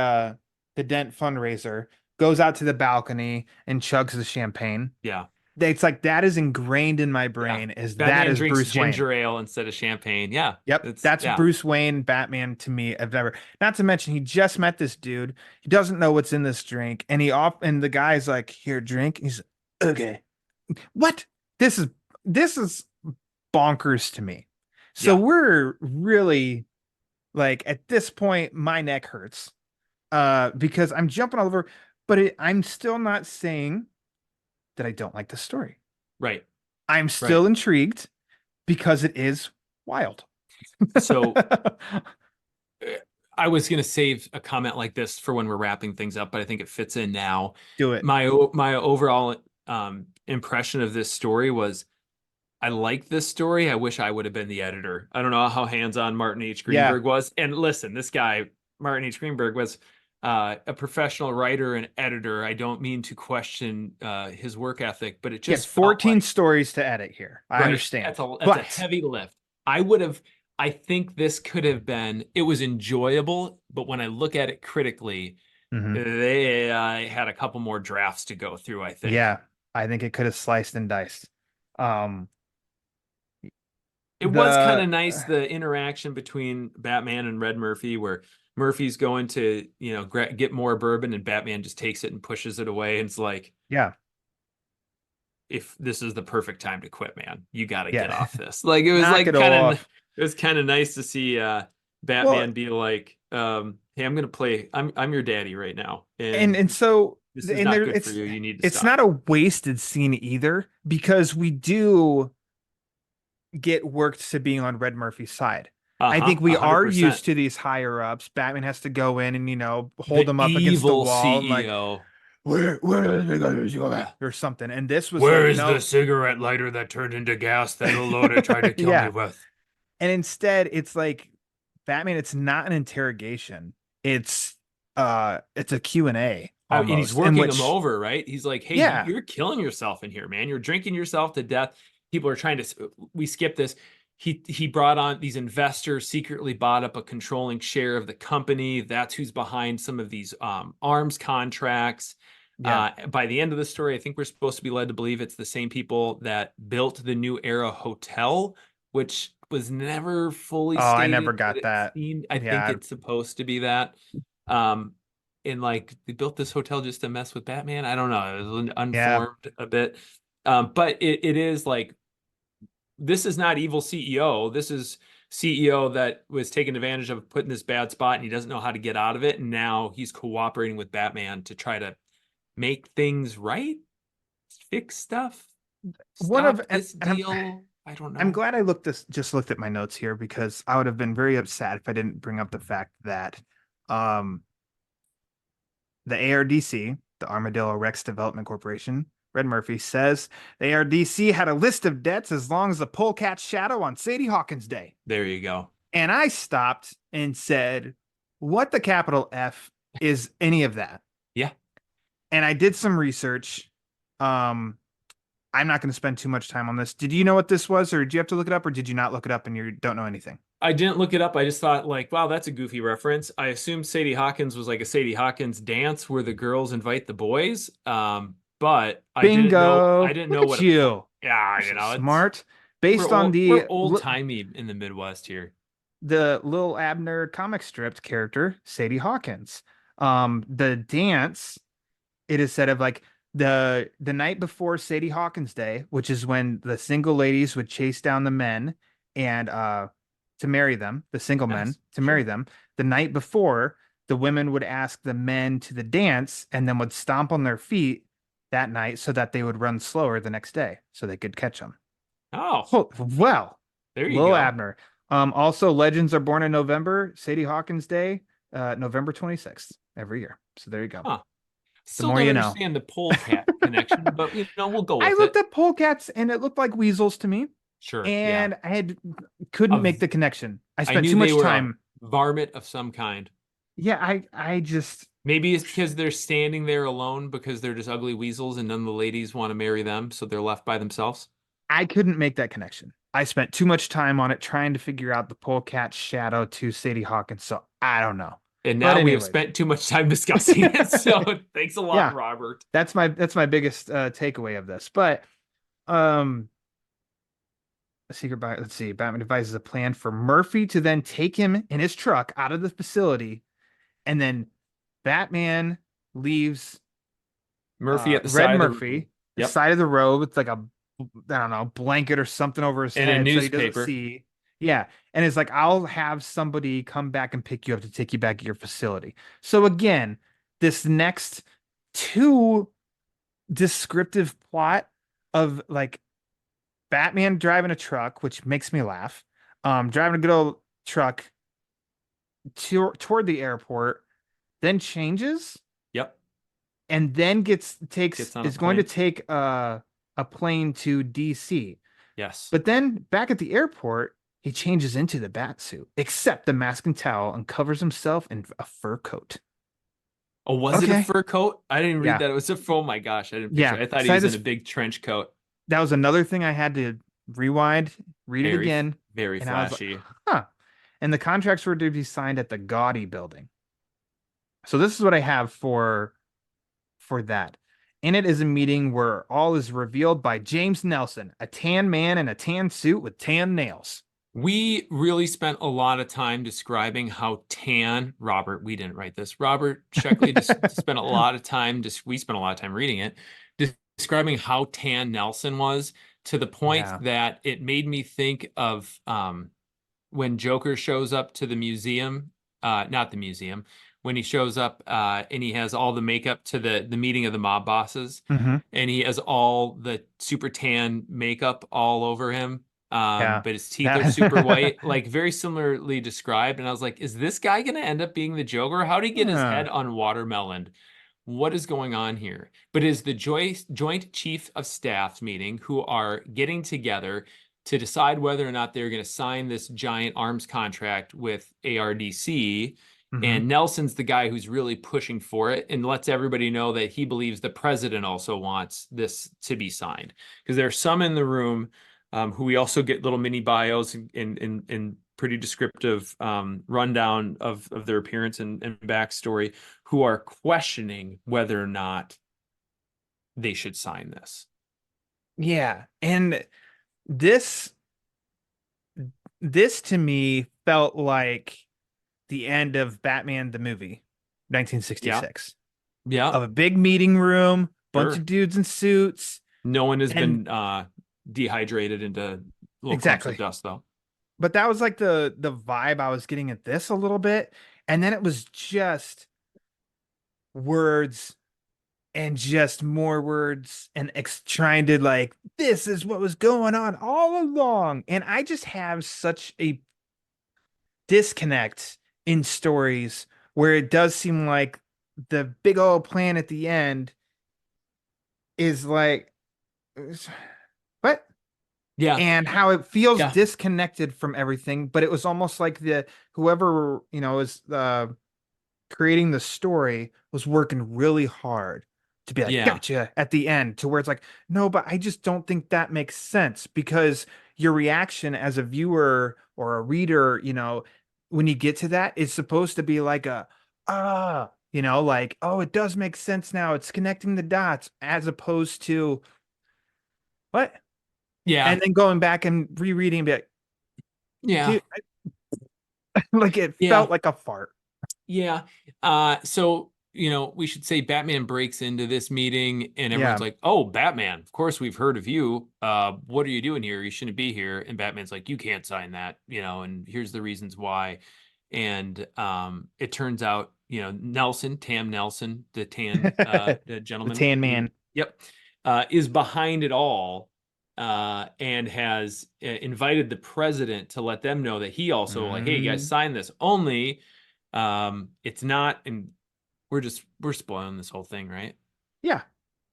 Dent fundraiser, goes out to the balcony and chugs the champagne. Yeah. It's like that is ingrained in my brain as Batman that is drinks Bruce ginger Wayne. ale instead of champagne. Yeah. Yep, that's yeah. Bruce Wayne Batman to me I've ever. Not to mention he just met this dude. He doesn't know what's in this drink, and the guy's like, "Here, drink." He's okay. What? This is bonkers to me. So Yeah. we're really like at this point, my neck hurts because I'm jumping all over, but I'm still not saying that I don't like the story. Right. I'm still intrigued because it is wild. So I was going to save a comment like this for when we're wrapping things up, but I think it fits in now. Do it. My overall impression of this story was I like this story. I wish I would have been the editor. I don't know how hands-on Martin H. Greenberg was. And listen, this guy, Martin H. Greenberg, was a professional writer and editor. I don't mean to question his work ethic, but it just 14 stories to edit here. I understand. That's a heavy lift. I think this could have been, it was enjoyable, but when I look at it critically, they had a couple more drafts to go through, I think. Yeah, I think it could have sliced and diced. It was kind of nice, the interaction between Batman and Red Murphy, where Murphy's going to, get more bourbon and Batman just takes it and pushes it away. And it's like, yeah, if this is the perfect time to quit, man, you got to get off this. Like, it was it was kind of nice to see Batman be like, hey, I'm going to play, I'm your daddy right now. And so this is not good for you. You need to it's stop. not a wasted scene either, because we do get worked to being on Red Murphy's side. I think we 100%. Are used to these higher ups. Batman has to go in and hold them up against the wall. CEO. Like, or something. And this was where is the cigarette lighter that turned into gas that Elona tried to kill me with? And instead, it's like Batman. It's not an interrogation. It's a Q&A. And he's working him over, right? He's like, hey, you're killing yourself in here, man. You're drinking yourself to death. People are trying to, we skip this. He brought on these investors, secretly bought up a controlling share of the company. That's who's behind some of these arms contracts. By the end of the story, I think we're supposed to be led to believe it's the same people that built the New Era Hotel, which was never fully stated. I never got that. I think it's supposed to be that. And like, they built this hotel just to mess with Batman. I don't know. It was unformed a bit. But it is like, this is not evil CEO. This is CEO that was taken advantage of put in this bad spot, and he doesn't know how to get out of it. And now he's cooperating with Batman to try to make things right, fix stuff. Deal. I don't know. I'm glad I just looked at my notes here, because I would have been very upset if I didn't bring up the fact that the ARDC, the Armadillo Rex Development Corporation, Red Murphy, says the ARDC had a list of debts as long as the polecat's shadow on Sadie Hawkins Day. There you go. And I stopped and said, what the capital F is any of that? Yeah. And I did some research. I'm not going to spend too much time on this. Did you know what this was, or did you have to look it up, or did you not look it up and you don't know anything? I didn't look it up. I just thought, like, wow, that's a goofy reference. I assumed Sadie Hawkins was like a Sadie Hawkins dance where the girls invite the boys. But Bingo. I didn't know what you. Yeah, smart. based on we're old timey in the Midwest here. the Lil Abner comic strip character, Sadie Hawkins. The dance, it is said of like the night before Sadie Hawkins Day, which is when the single ladies would chase down the men and to marry them, the single men Yes, to marry them. The night before, the women would ask the men to the dance and then would stomp on their feet that night so that they would run slower the next day so they could catch them. Oh, Oh, well, there you Lil go. Abner. Also, legends are born in November. Sadie Hawkins Day, November 26th every year. So there you go. Huh. The Still more don't you know. understand the polecat connection, but we'll go I with looked it. at polecats and it looked like weasels to me, Sure. Yeah. and couldn't Of make the connection. I I spent knew too they much were a time. varmint of some kind. Yeah, I just Maybe it's because they're standing there alone because they're just ugly weasels and none of the ladies want to marry them, so they're left by themselves. I couldn't make that connection. I spent too much time on it trying to figure out the polecat's shadow to Sadie Hawkins, so I don't know. And But now we have anyways, spent too much time discussing it. So thanks a lot, yeah, Robert. that's my biggest takeaway of this. But um let's see, Batman devises a plan for Murphy to then take him in his truck out of the facility, and then Batman leaves Murphy at the Red side of the room. Murphy the Yep. side of the road with like a, I don't know, blanket or something over his And a head so he doesn't newspaper. see. Yeah. And it's like, I'll have somebody come back and pick you up to take you back to your facility. So again, this next two descriptive plot of like Batman driving a truck, which makes me laugh. Driving a good old truck toward the airport, then changes Yep. and then Gets on a is going to plane. take a plane to DC. Yes. But then back at the airport, he changes into the bat suit, except the mask and towel, and covers himself in a fur coat. Oh, was it a Okay. fur coat? I didn't read Yeah. that. It was a oh my gosh, I didn't picture Yeah. it. I thought he So was in a big trench coat. that was another thing I had to rewind, read it Very, again, very and I was like, flashy. huh. And the contracts were to be signed at the Gaudi building. So this is what I have for that. In it is a meeting where all is revealed by James Nelson, a tan man in a tan suit with tan nails. We really spent a lot of time describing how tan, Robert, we didn't write this. Robert Sheckley just spent a lot of time, we spent a lot of time reading it, describing how tan Nelson was to the point Yeah. that it made me think of when Joker shows up to the museum, not the museum, when he shows up and he has all the makeup to the meeting of the mob bosses, Mm-hmm. and he has all the super tan makeup all over him. Yeah. But his teeth are super white, That like very similarly described. And I was like, is this guy going to end up being the Joker? How did he get his head on watermelon? What is going on here? But is the joint chief of staff meeting who are getting together to decide whether or not they're going to sign this giant arms contract with ARDC. mm-hmm. And Nelson's the guy who's really pushing for it and lets everybody know that he believes the president also wants this to be signed. Because there are some in the room who we also get little mini bios and pretty descriptive rundown of their appearance and backstory, who are questioning whether or not they should sign this. Yeah. And this to me felt like the end of Batman the movie, 1966. Yeah. Of a big meeting room, bunch Sure. of dudes in suits. No one has been dehydrated into little clumps of dust, though. But that was like the vibe I was getting at this a little bit. And then it was just words and just more words and trying to like, this is what was going on all along. And I just have such a disconnect in stories where it does seem like the big old plan at the end is like, what? Yeah. And how it feels disconnected from everything, but it was almost like whoever, is creating the story was working really hard to be like, gotcha at the end, to where it's like, no, but I just don't think that makes sense, because your reaction as a viewer or a reader, when you get to that, is supposed to be like like, oh, it does make sense now. It's connecting the dots, as opposed to what? Yeah. And then going back and rereading and be like, Yeah. dude, like it Yeah. felt like a fart. Yeah. So, we should say Batman breaks into this meeting and everyone's Yeah. like, "Oh, Batman, of course we've heard of you. What are you doing here? You shouldn't be here." And Batman's like, "You can't sign that, and here's the reasons why." And it turns out, Tam Nelson, the tan the The gentleman Tan Man. yep, is behind it all. And has invited the president to let them know that he also like, hey, you guys, sign this. Only it's not, and we're spoiling this whole thing, right? Yeah.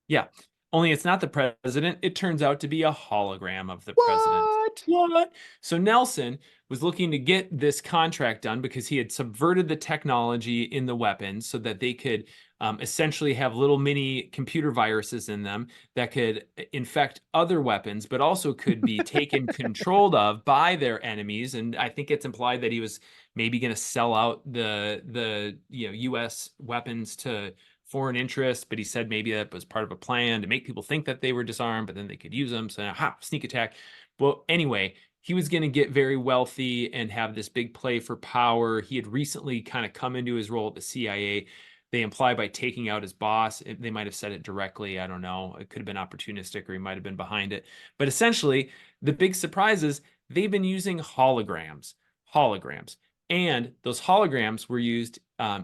Yeah. Only it's not the president. It turns out to be a hologram of the president. What? What? So Nelson was looking to get this contract done because he had subverted the technology in the weapons so that they could essentially have little mini computer viruses in them that could infect other weapons, but also could be taken control of by their enemies. And I think it's implied that he was maybe going to sell out the U.S. weapons to foreign interests, but he said maybe that was part of a plan to make people think that they were disarmed, but then they could use them. So, sneak attack. Well, anyway, he was going to get very wealthy and have this big play for power. He had recently kind of come into his role at the CIA. They imply by taking out his boss. They might have said it directly. I don't know. It could have been opportunistic or he might have been behind it. But essentially, the big surprise is they've been using holograms. And those holograms were used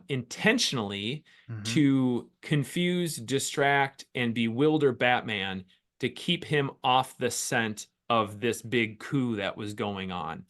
intentionally to confuse, distract, and bewilder Batman to keep him off the scent of this big coup that was going on.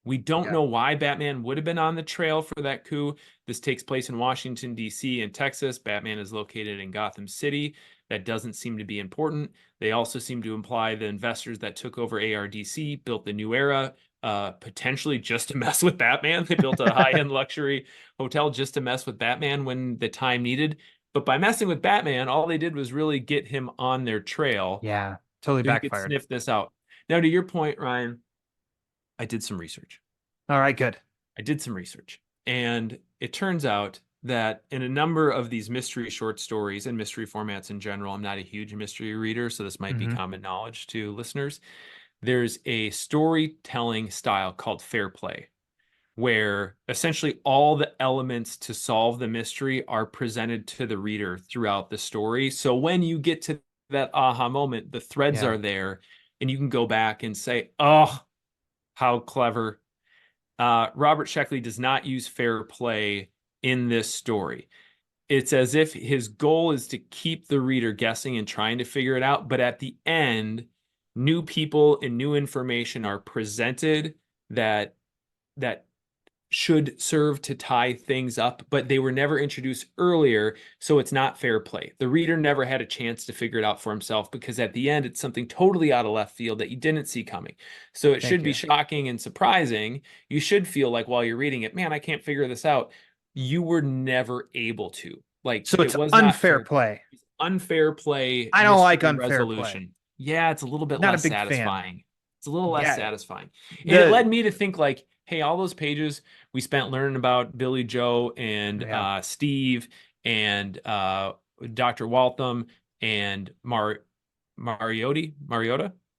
We don't know why Batman would have been on the trail for that coup. This takes place in Washington, D.C. and Texas. Batman is located in Gotham City. That doesn't seem to be important. They also seem to imply the investors that took over ARDC built the New Era potentially just to mess with Batman. They built a high-end luxury hotel just to mess with Batman when the time needed. But by messing with Batman, all they did was really get him on their trail. Yeah, totally So he could backfired. sniff this out. Now, to your point, Ryan, I did some research. All right, good. I did some research. And it turns out that in a number of these mystery short stories and mystery formats in general, I'm not a huge mystery reader, so this might be common knowledge to listeners. There's a storytelling style called fair play, where essentially all the elements to solve the mystery are presented to the reader throughout the story. So when you get to that aha moment, the threads are there, and you can go back and say, oh, how clever. Robert Sheckley does not use fair play in this story. It's as if his goal is to keep the reader guessing and trying to figure it out. But at the end, new people and new information are presented that should serve to tie things up, but they were never introduced earlier, so it's not fair play. The reader never had a chance to figure it out for himself because at the end, it's something totally out of left field that you didn't see coming. So it should be shocking and surprising. You should feel like while you're reading it, man, I can't figure this out. You were never able to. Like, so it's it was unfair play. Unfair play. I don't like unfair resolution. Play. Yeah, it's a little bit Not less a big satisfying. Fan. It's a little less satisfying. And it led me to think like, hey, all those pages we spent learning about Billy Joe and Steve and Dr. Waltham and Mariota,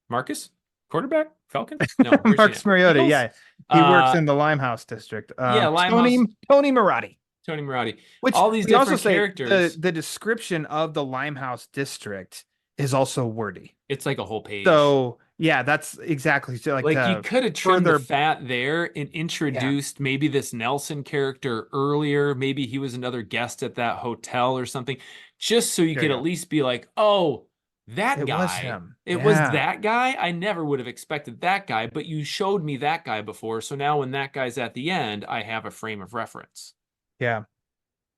Marcus, quarterback, Falcon? No, Marcus Mariota, yeah. He works in the Limehouse district. Limehouse. Tony Marotti. Tony Marotti. Which all these different characters. The description of the Limehouse district is also wordy. It's like a whole page. So yeah, that's exactly so like you could have trimmed the fat there and introduced maybe this Nelson character earlier. Maybe he was another guest at that hotel or something, just so you could at least be like, oh, that guy. Was him. It was that guy. I never would have expected that guy, but you showed me that guy before. So now when that guy's at the end, I have a frame of reference. Yeah.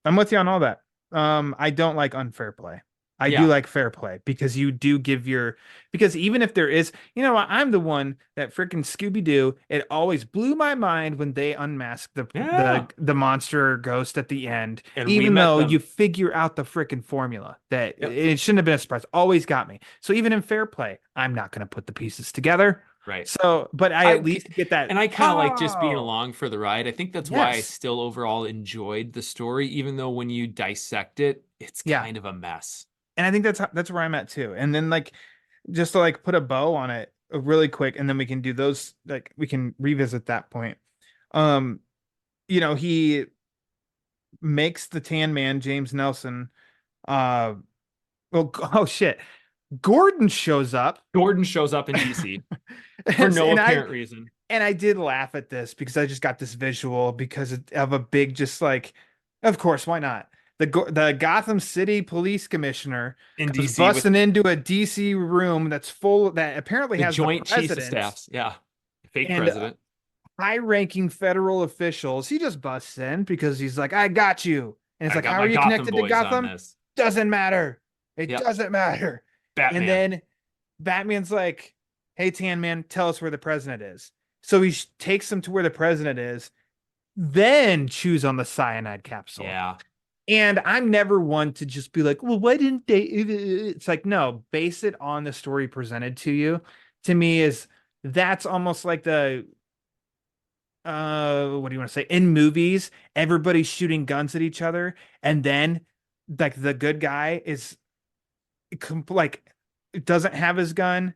I'm with you on all that. I don't like unfair play. I do like fair play because you do give because even if there is, I'm the one that freaking Scooby-Doo, it always blew my mind when they unmasked the monster or ghost at the end, and even though you figure out the freaking formula that it shouldn't have been a surprise, always got me. So even in fair play, I'm not going to put the pieces together. Right. So, but I at least get that. And I kind of like just being along for the ride. I think that's why I still overall enjoyed the story, even though when you dissect it, it's kind of a mess. And I think that's where I'm at too. And then just to put a bow on it, really quick, and then we can do those, like we can revisit that point. Um, he makes the Tan Man, James Nelson, uh well, oh shit. Gordon shows up. Gordon shows up in DC for no and apparent reason. I did laugh at this because I just got this visual because of a big, just like, of course, why not? The Gotham City Police Commissioner In comes DC busting into a DC room that's full, that apparently the has the Joint Chiefs of president Staffs. Yeah. Fake and president. high-ranking federal officials. He just busts in because he's like, "I got you," and it's I like, got "How my are you Gotham connected to boys on Gotham?" this. Doesn't matter. It Yep. doesn't matter. Batman. And then Batman's like, "Hey, Tan Man, tell us where the president is." So he takes him to where the president is, then chews on the cyanide capsule. Yeah. And I'm never one to just be like, "Well, why didn't they?" It's like, no, base it on the story presented to you. To me, that's almost like the what do you want to say? In movies, everybody's shooting guns at each other, and then like the good guy is like doesn't have his gun,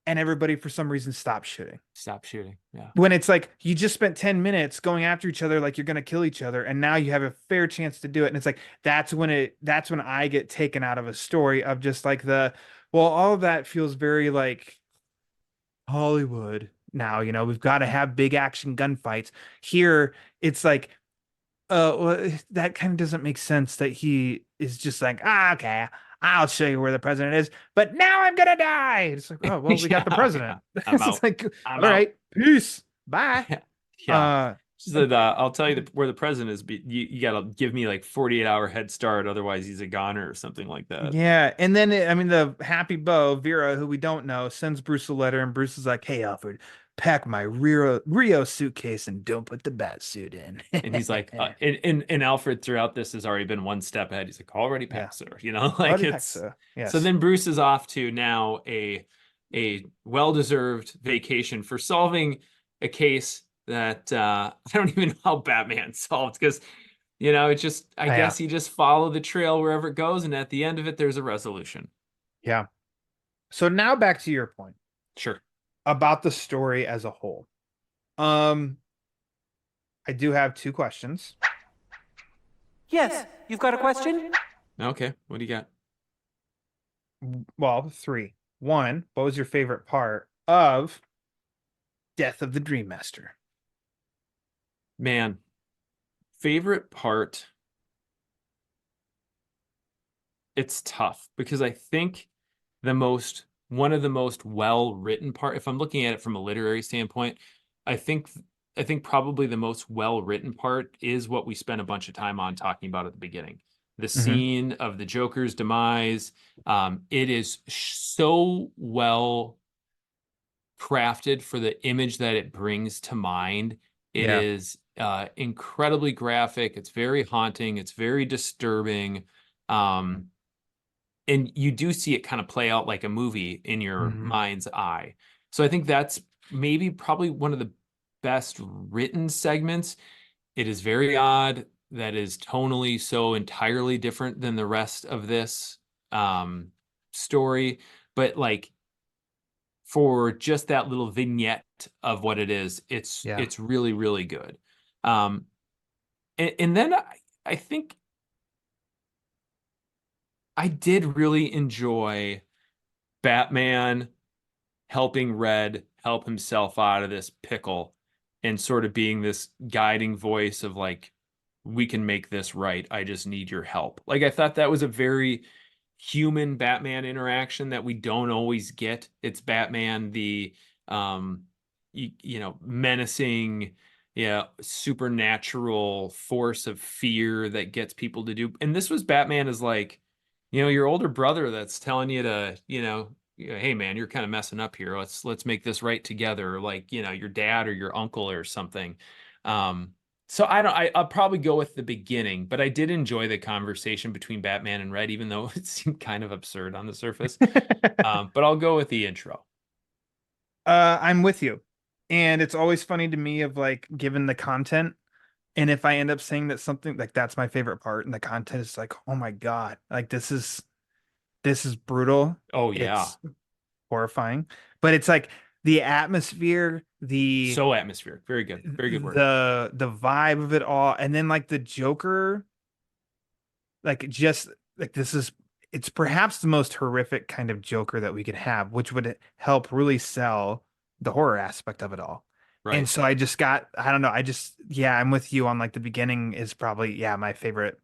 and everybody for some reason stops shooting. Stop shooting. Yeah. When it's like you just spent 10 minutes going after each other like you're gonna kill each other, and now you have a fair chance to do it. And it's like that's when I get taken out of a story of just like all of that feels very like Hollywood now, we've got to have big action gunfights. Here, it's like, well, that kind of doesn't make sense that he is just like, okay, I'll show you where the president is, but now I'm gonna die. It's like, oh, well, we got the president. It's like, all right, peace, bye. Yeah. I'll tell you where the president is. You got to give me like 48-hour head start. Otherwise, he's a goner or something like that. Yeah. And then, the happy beau, Vera, who we don't know, sends Bruce a letter. And Bruce is like, "Hey, Alfred, pack my Rio suitcase and don't put the bat suit in." And he's like, and Alfred throughout this has already been one step ahead. He's like, already packed, sir. Like already it's packed, yes. So then Bruce is off to now a well-deserved vacation for solving a case that I don't even know how Batman solved, because it just I guess you just follow the trail wherever it goes, and at the end of it there's a resolution. Yeah. So now back to your point. Sure. About the story as a whole. I do have 2 questions. Yes, you've got a question? Okay, what do you got? Well, 3. 1, what was your favorite part of Death of the Dreammaster? Man, favorite part. It's tough because I think one of the most well-written part, if I'm looking at it from a literary standpoint, I think probably the most well-written part is what we spent a bunch of time on talking about at the beginning. The scene of the Joker's demise. It is so well crafted for the image that it brings to mind. It is incredibly graphic. It's very haunting. It's very disturbing. And you do see it kind of play out like a movie in your mind's eye. So I think that's probably one of the best written segments. It is very odd. That is tonally so entirely different than the rest of this story. But like, for just that little vignette of what it is, it's really, really good. And then I think I did really enjoy Batman helping Red help himself out of this pickle and sort of being this guiding voice of like, we can make this right. I just need your help. Like, I thought that was a very human Batman interaction that we don't always get. It's Batman, the menacing, supernatural force of fear that gets people to do. And this was Batman as like, your older brother that's telling you to, hey man, you're kind of messing up here. Let's make this right together. Like, your dad or your uncle or something. So I'll probably go with the beginning, but I did enjoy the conversation between Batman and Red, even though it seemed kind of absurd on the surface. But I'll go with the intro. I'm with you. And it's always funny to me of like, given the content, and if I end up saying that something like that's my favorite part and the content is like, oh my God, like this is brutal. Oh yeah. It's horrifying. but it's like the atmosphere, the So atmospheric. Very good. Very good word. the vibe of it all, and then like the Joker, like just like this is it's perhaps the most horrific kind of Joker that we could have, which would help really sell the horror aspect of it all. And Right. so I don't know, yeah, I'm with you on like the beginning is probably, yeah, my favorite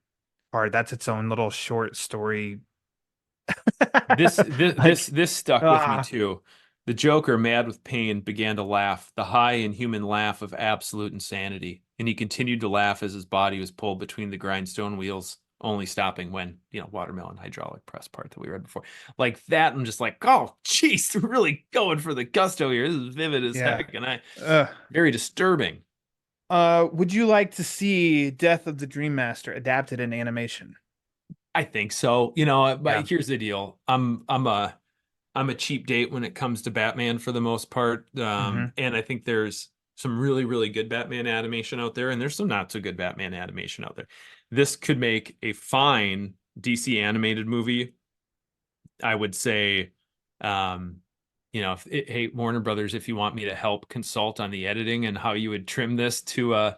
part. That's its own little short story. This this this Like, this stuck with me ah, too. The Joker, mad with pain, began to laugh, the high inhuman laugh of absolute insanity, and he continued to laugh as his body was pulled between the grindstone wheels, only stopping when, watermelon hydraulic press part that we read before. Like that, I'm just like, oh, jeez, we're really going for the gusto here. This is vivid as yeah. heck, and Uh, very disturbing. would you like to see Death of the Dream Master adapted in animation? I think so. Yeah. But here's the deal. I'm a cheap date when it comes to Batman for the most part. Hmm. And I think there's some really, really good Batman animation out there, and there's some not so good Batman animation out there. This could make a fine DC animated movie. I would say, um, hey, Warner Brothers, if you want me to help consult on the editing and how you would trim this to a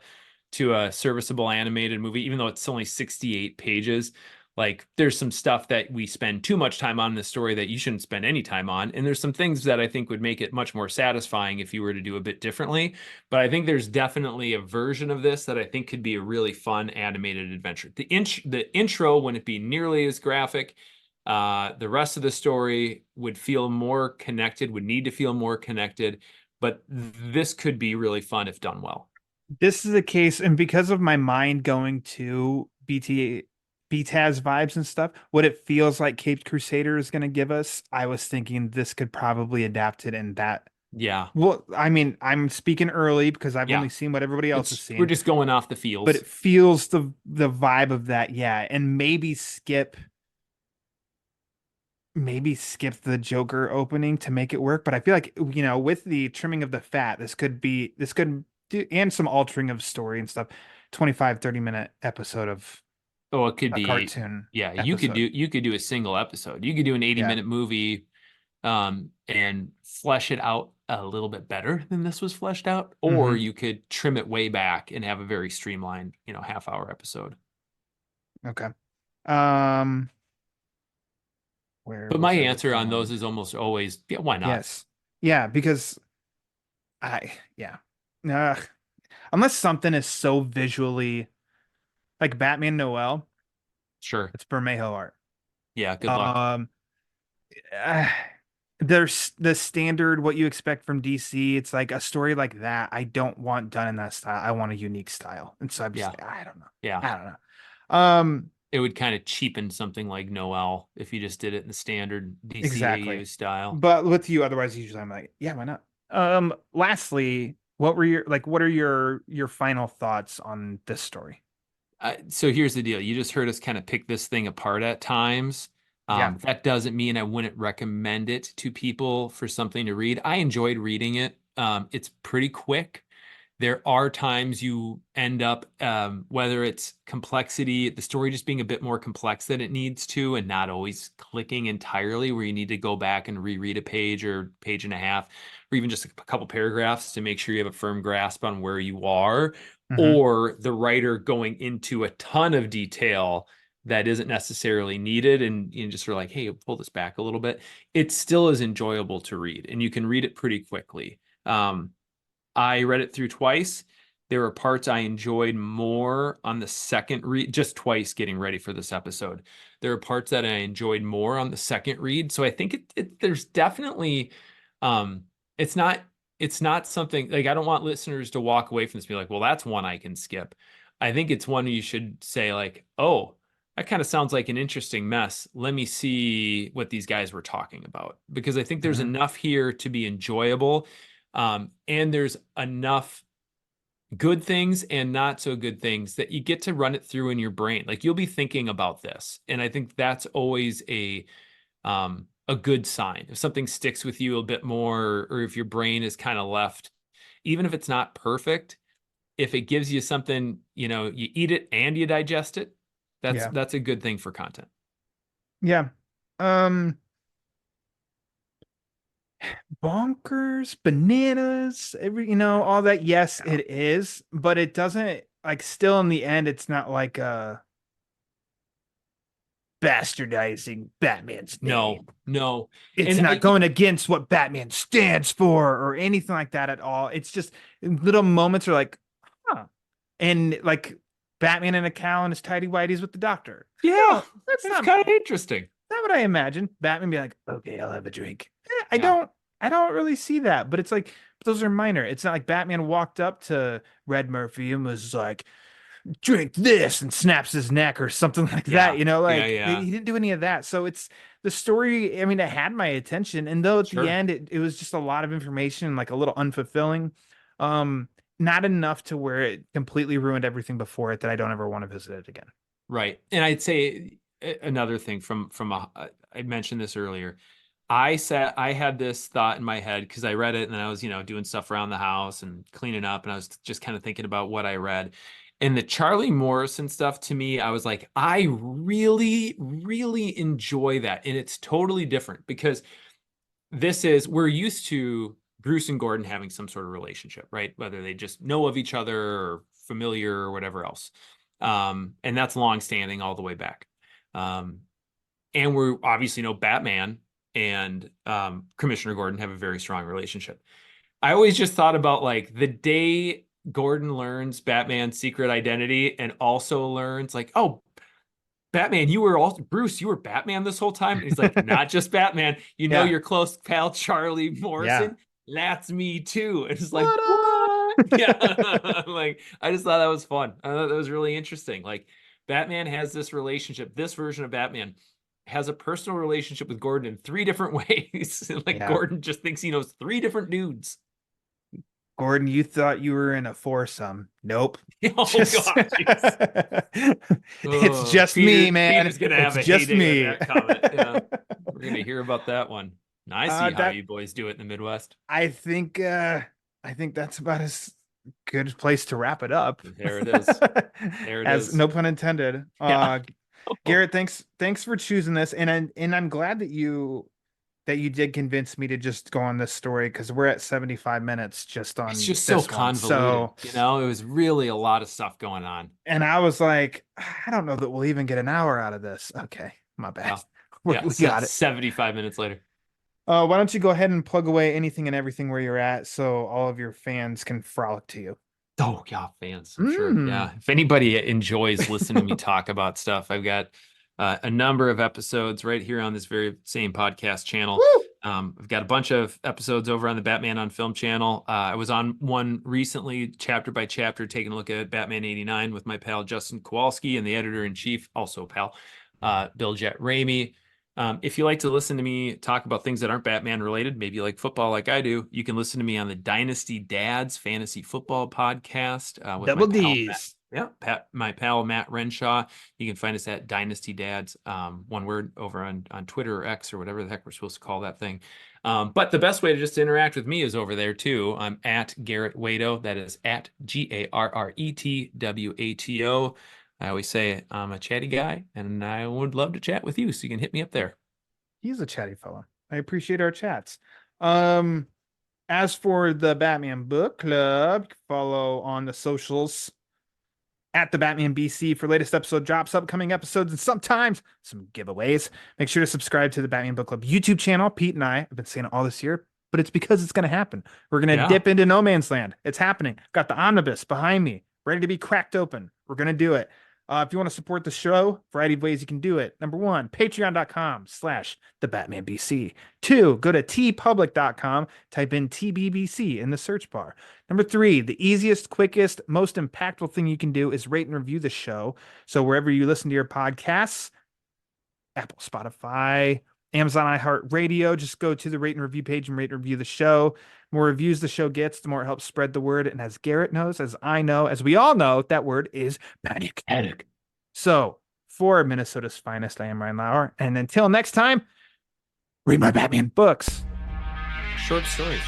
serviceable animated movie, even though it's only 68 pages. Like there's some stuff that we spend too much time on in the story that you shouldn't spend any time on. And there's some things that I think would make it much more satisfying if you were to do a bit differently. But I think there's definitely a version of this that I think could be a really fun animated adventure. The intro wouldn't be nearly as graphic. The rest of the story would feel more connected, would need to feel more connected, but this could be really fun if done well. This is the case, and because of my mind going to BTAS vibes and stuff, what it feels like Caped Crusader is going to give us, I was thinking this could probably adapt it in that. Yeah. Well, I mean, I'm speaking early because I've Yeah. only seen what everybody else has We're seen, just going off the but feels. it feels the vibe of that, yeah, and maybe skip the Joker opening to make it work. But I feel like, with the trimming of the fat, this could do, and some altering of story and stuff, 25-30 minute episode of Oh, it could a be, cartoon yeah, episode. you could do a single episode. You could do an 80 Yeah. minute movie and flesh it out a little bit better than this was fleshed out, or Hmm. you could trim it way back and have a very streamlined, half-hour episode. Okay. Um, where But my was I answer on those going? is almost always, yeah, why not? Yes. Yeah, because yeah. Ugh. Unless something is so visually like Batman Noel, Sure. it's Bermejo art. Yeah, good luck. Um, uh, there's the standard what you expect from DC. It's like a story like that. I don't want done in that style. I want a unique style. And so I'm just Yeah. like, I don't know. Yeah. I don't know. It would kind of cheapen something like Noel if you just did it in the standard DCAU Exactly. style. But with you, otherwise, usually I'm like, yeah, why not? Lastly, what are your final thoughts on this story? So here's the deal. You just heard us kind of pick this thing apart at times. Yeah. That doesn't mean I wouldn't recommend it to people for something to read. I enjoyed reading it. It's pretty quick. There are times you end up, whether it's complexity, the story just being a bit more complex than it needs to, and not always clicking entirely, where you need to go back and reread a page or page and a half, or even just a couple paragraphs to make sure you have a firm grasp on where you are, Hmm. or the writer going into a ton of detail that isn't necessarily needed, and you just are like, hey, pull this back a little bit. It still is enjoyable to read, and you can read it pretty quickly. I read it through twice. There were parts I enjoyed more on the second read, just twice getting ready for this episode. There are parts that I enjoyed more on the second read. So I think there's definitely, um, it's not it's not something like I don't want listeners to walk away from this and be like, well, that's one I can skip. I think it's one you should say like, oh, that kind of sounds like an interesting mess. Let me see what these guys were talking about, because I think there's Hmm. enough here to be enjoyable. And there's enough good things and not so good things that you get to run it through in your brain. Like you'll be thinking about this. And I think that's always a good sign. If something sticks with you a bit more, or if your brain is kind of left, even if it's not perfect, if it gives you something, you eat it and you digest it, that's Yeah. that's a good thing for content. Yeah. Um, bonkers, bananas, all that. Yes, it is, but it doesn't like still in the end, it's not like bastardizing Batman's name. No. It's And not going against what Batman stands for or anything like that at all. It's just little moments are like, huh. And like Batman in a cowl and his tidy whities with the doctor. yeah, That's it's not kind of interesting. not what I imagine. Batman be like, okay, I'll have a drink. Yeah. I don't really see that, but it's like those are minor. It's not like Batman walked up to Red Murphy and was like, drink this and snaps his neck or something like that. Yeah. He didn't do any of that. So it's the story. I mean, it had my attention, and though at the Sure. end it was just a lot of information, like a little unfulfilling. Not enough to where it completely ruined everything before it that I don't ever want to visit it again. Right. And I'd say another thing I mentioned this earlier. I had this thought in my head because I read it and I was, doing stuff around the house and cleaning up, and I was just kind of thinking about what I read. And the Charlie Morrison stuff, to me, I was like, I really, really enjoy that. And it's totally different because we're used to Bruce and Gordon having some sort of relationship, right? Whether they just know of each other or familiar or whatever else. And that's longstanding all the way back. And we obviously know Batman and Commissioner Gordon have a very strong relationship. I always just thought about like the day Gordon learns Batman's secret identity and also learns like, oh, Batman, Bruce, you were Batman this whole time. And he's like, not just Batman, Yeah. your close pal, Charlie Morrison. That's me too. And it's like, What? yeah. Like, I just thought that was fun. I thought that was really interesting. Like, Batman has this relationship, this version of Batman has a personal relationship with Gordon in 3 different ways. Gordon just thinks he knows 3 different dudes. Gordon, you thought you were in a foursome. Nope. Oh, God. It's just me, man. Peter's gonna have it's a just heyday me. with that comment. Yeah. We're gonna hear about that one. I see how you boys do it in the Midwest. I think that's about as good a place to wrap it up. There it is. There it is. No pun intended. Yeah. Garrett, thanks for choosing this, and I'm glad that you did convince me to just go on this story because we're at 75 minutes just on. It's just so convoluted. So, it was really a lot of stuff going on. And I was like, I don't know that we'll even get an hour out of this. Okay, my bad. Yeah, we got it. 75 minutes later. Why don't you go ahead and plug away anything and everything where you're at so all of your fans can frolic to you? Oh, yeah, fans. I'm sure. Yeah. If anybody enjoys listening to me talk about stuff, I've got a number of episodes right here on this very same podcast channel. I've got a bunch of episodes over on the Batman on Film channel. I was on one recently, chapter by chapter, taking a look at Batman 89 with my pal Justin Kowalski and the editor-in-chief, also pal, Bill Jet Ramey. If you like to listen to me talk about things that aren't Batman related, maybe like football like I do, you can listen to me on the Dynasty Dads Fantasy Football Podcast. With Double my pal, D's. My pal Matt Renshaw. You can find us at Dynasty Dads, one word, over on Twitter or X or whatever the heck we're supposed to call that thing. But the best way to just interact with me is over there too. I'm at Garret Wato. That is at GarretWato. I always say I'm a chatty guy, and I would love to chat with you, so you can hit me up there. He's a chatty fella. I appreciate our chats. As for the Batman Book Club, follow on the socials at the Batman BC for latest episode drops, upcoming episodes, and sometimes some giveaways. Make sure to subscribe to the Batman Book Club YouTube channel. Pete and I have been saying it all this year, but it's because it's going to happen. We're going to dip into no man's land. It's happening. Got the omnibus behind me, ready to be cracked open. We're going to do it. If you want to support the show, variety of ways you can do it. Number 1, patreon.com/thebatmanbc. 2, go to tpublic.com, type in TBBC in the search bar. Number 3, the easiest, quickest, most impactful thing you can do is rate and review the show. So wherever you listen to your podcasts, Apple, Spotify, Amazon, iHeartRadio, just go to the rate and review page and rate and review the show. The more reviews the show gets, the more it helps spread the word. And as Garrett knows, as I know, as we all know, that word is panic. So for Minnesota's finest, I am Ryan Lauer. And until next time, read my Batman books. Short stories.